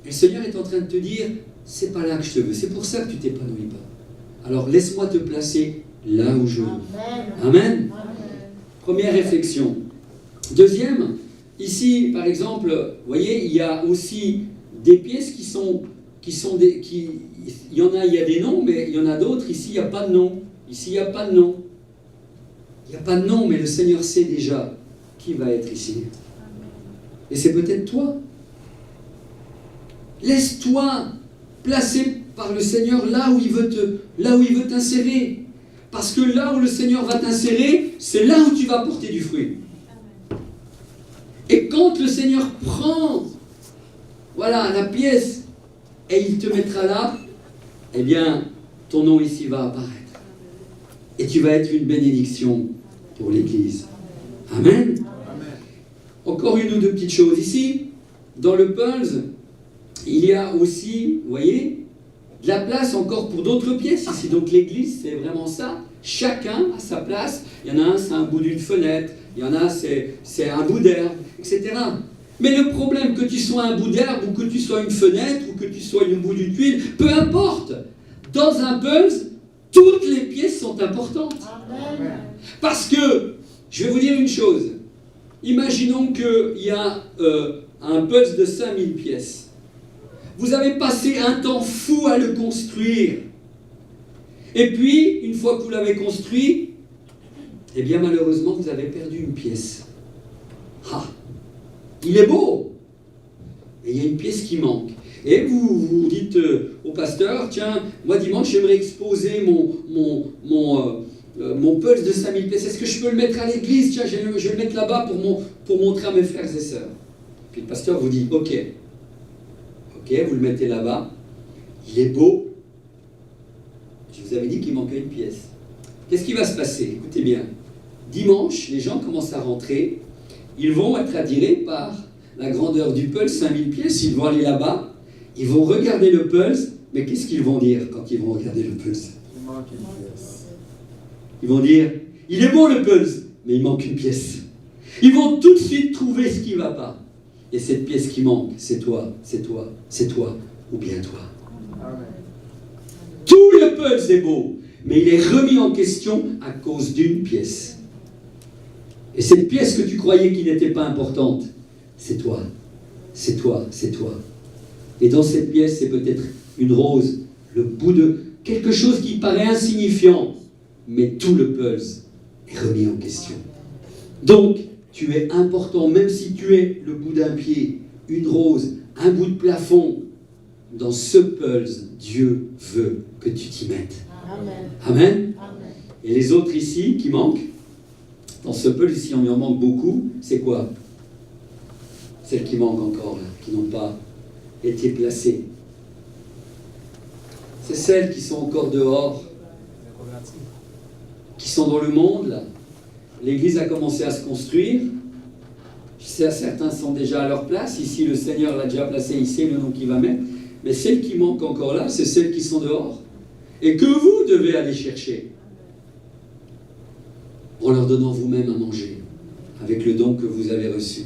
Et le Seigneur est en train de te dire, c'est pas là que je te veux, c'est pour ça que tu t'épanouis pas. Alors laisse-moi te placer là où je veux. Amen. Première réflexion. Deuxième, ici par exemple, vous voyez, il y a aussi des pièces il y en a, il y a des noms, mais il y en a d'autres, ici il n'y a pas de nom. Ici il n'y a pas de nom. Il n'y a pas de nom, mais le Seigneur sait déjà qui va être ici. Et c'est peut-être toi. Laisse-toi placer par le Seigneur là où il veut t'insérer. Parce que là où le Seigneur va t'insérer, c'est là où tu vas porter du fruit. Et quand le Seigneur prend, voilà, la pièce, et il te mettra là, eh bien, ton nom ici va apparaître. Et tu vas être une bénédiction pour l'Église. Amen. Encore une ou deux petites choses ici. Dans le Pulse, il y a aussi, vous voyez, de la place encore pour d'autres pièces ici. Donc l'Église, c'est vraiment ça. Chacun a sa place. Il y en a un, c'est un bout d'une fenêtre. Il y en a, c'est un bout d'herbe, etc. Mais le problème, que tu sois un bout d'herbe, ou que tu sois une fenêtre, ou que tu sois un bout d'une tuile, peu importe. Dans un Pulse, toutes les pièces sont importantes. Amen. Parce que, je vais vous dire une chose. Imaginons qu'il y a un Pulse de 5000 pièces. Vous avez passé un temps fou à le construire. Et puis, une fois que vous l'avez construit, eh bien malheureusement, vous avez perdu une pièce. Ah, il est beau, et il y a une pièce qui manque. Et vous dites au pasteur, tiens, moi dimanche, j'aimerais exposer mon Pulse de 5000 pièces. Est-ce que je peux le mettre à l'église? Tiens, je vais le mettre là-bas pour montrer à mes frères et sœurs. Puis le pasteur vous dit, ok, vous le mettez là-bas, il est beau. Je vous avais dit qu'il manquait une pièce. Qu'est-ce qui va se passer? Écoutez bien. Dimanche, les gens commencent à rentrer. Ils vont être attirés par la grandeur du Pulse, 5000 pièces. Ils vont aller là-bas. Ils vont regarder le Pulse. Mais qu'est-ce qu'ils vont dire quand ils vont regarder le Pulse? Il manque une pièce. Ils vont dire, il est beau le Pulse, mais il manque une pièce. Ils vont tout de suite trouver ce qui ne va pas. Et cette pièce qui manque, c'est toi, c'est toi, c'est toi, ou bien toi. Amen. Tout le Pulse est beau, mais il est remis en question à cause d'une pièce. Et cette pièce que tu croyais qui n'était pas importante, c'est toi, c'est toi, c'est toi. Et dans cette pièce, c'est peut-être une rose, le bout de quelque chose qui paraît insignifiant, mais tout le Pulse est remis en question. Donc, tu es important, même si tu es le bout d'un pied, une rose, un bout de plafond. Dans ce Pulse, Dieu veut que tu t'y mettes. Amen. Amen. Amen. Et les autres ici qui manquent, dans ce Pulse ici, on y en manque beaucoup, c'est quoi? Celles qui manquent encore, là, qui n'ont pas été placées. C'est celles qui sont encore dehors, qui sont dans le monde, là. L'église a commencé à se construire. Certains sont déjà à leur place. Ici, le Seigneur l'a déjà placé. Il sait le nom qu'il va mettre. Mais celles qui manquent encore là, c'est celles qui sont dehors. Et que vous devez aller chercher. En leur donnant vous-même à manger. Avec le don que vous avez reçu.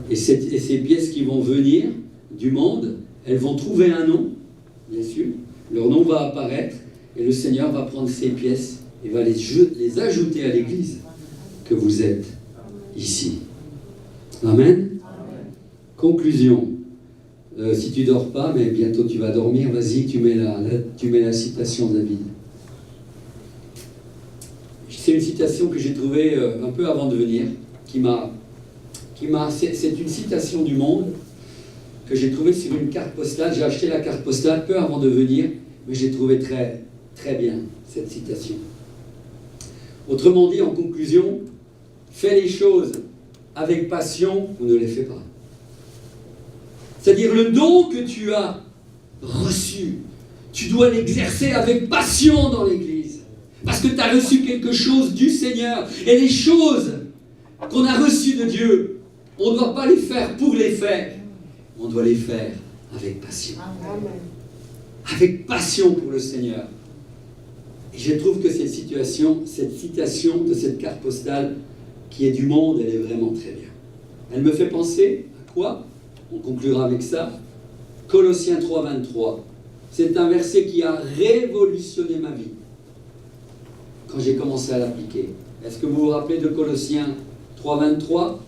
Et ces pièces qui vont venir du monde, elles vont trouver un nom, bien sûr. Leur nom va apparaître. Et le Seigneur va prendre ces pièces et va les ajouter à l'église que vous êtes ici. Amen. Amen. Conclusion. Si tu dors pas, mais bientôt tu vas dormir, vas-y, tu mets la citation de David. C'est une citation que j'ai trouvée un peu avant de venir, c'est une citation du Monde que j'ai trouvée sur une carte postale. J'ai acheté la carte postale peu avant de venir, mais j'ai trouvé très, très bien cette citation. Autrement dit, en conclusion, fais les choses avec passion ou ne les fais pas. C'est-à-dire le don que tu as reçu, tu dois l'exercer avec passion dans l'Église. Parce que tu as reçu quelque chose du Seigneur. Et les choses qu'on a reçues de Dieu, on ne doit pas les faire pour les faire. On doit les faire avec passion. Avec passion pour le Seigneur. Et je trouve que cette citation de cette carte postale qui est du monde, elle est vraiment très bien. Elle me fait penser à quoi? On conclura avec ça. Colossiens 3, 23. C'est un verset qui a révolutionné ma vie quand j'ai commencé à l'appliquer. Est-ce que vous vous rappelez de Colossiens 3, 23?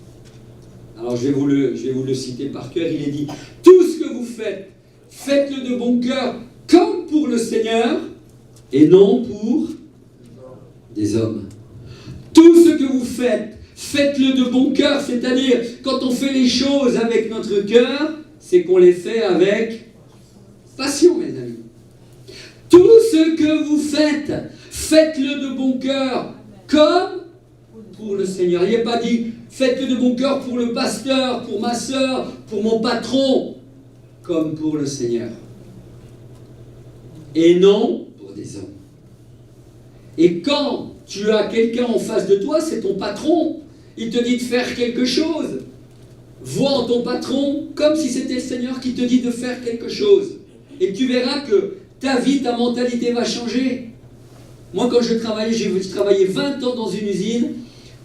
Alors je vais vous le citer par cœur. Il est dit: tout ce que vous faites, faites-le de bon cœur, comme pour le Seigneur, et non pour des hommes. Tout ce que vous faites, faites-le de bon cœur, c'est-à-dire, quand on fait les choses avec notre cœur, c'est qu'on les fait avec passion, mes amis. Tout ce que vous faites, faites-le de bon cœur, comme pour le Seigneur. Il n'est pas dit, faites-le de bon cœur pour le pasteur, pour ma soeur, pour mon patron, comme pour le Seigneur. Et non pour des hommes. Et quand tu as quelqu'un en face de toi, c'est ton patron. Il te dit de faire quelque chose. Vois en ton patron comme si c'était le Seigneur qui te dit de faire quelque chose. Et tu verras que ta vie, ta mentalité va changer. Moi, quand je travaillais, j'ai travaillé 20 ans dans une usine.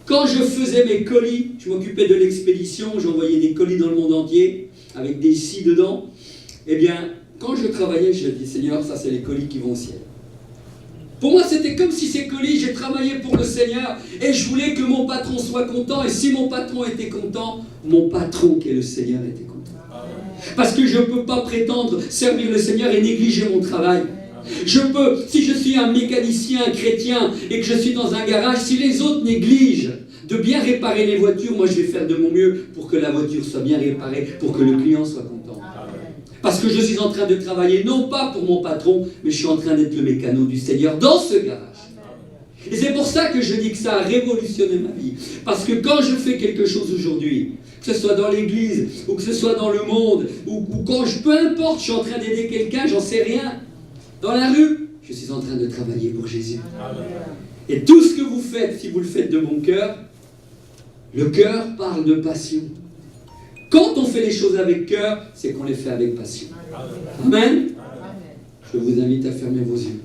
Quand je faisais mes colis, je m'occupais de l'expédition, j'envoyais des colis dans le monde entier, avec des scies dedans. Eh bien, quand je travaillais, je dis, Seigneur, ça c'est les colis qui vont au ciel. Pour moi, c'était comme si ces colis, j'ai travaillé pour le Seigneur et je voulais que mon patron soit content. Et si mon patron était content, mon patron qui est le Seigneur était content. Parce que je ne peux pas prétendre servir le Seigneur et négliger mon travail. Je peux, si je suis un mécanicien, un chrétien et que je suis dans un garage, si les autres négligent de bien réparer les voitures, moi je vais faire de mon mieux pour que la voiture soit bien réparée, pour que le client soit content. Parce que je suis en train de travailler, non pas pour mon patron, mais je suis en train d'être le mécano du Seigneur dans ce garage. Et c'est pour ça que je dis que ça a révolutionné ma vie. Parce que quand je fais quelque chose aujourd'hui, que ce soit dans l'église, ou que ce soit dans le monde, ou quand peu importe, je suis en train d'aider quelqu'un, j'en sais rien. Dans la rue, je suis en train de travailler pour Jésus. Et tout ce que vous faites, si vous le faites de bon cœur, le cœur parle de passion. Quand on fait les choses avec cœur, c'est qu'on les fait avec passion. Amen. Je vous invite à fermer vos yeux.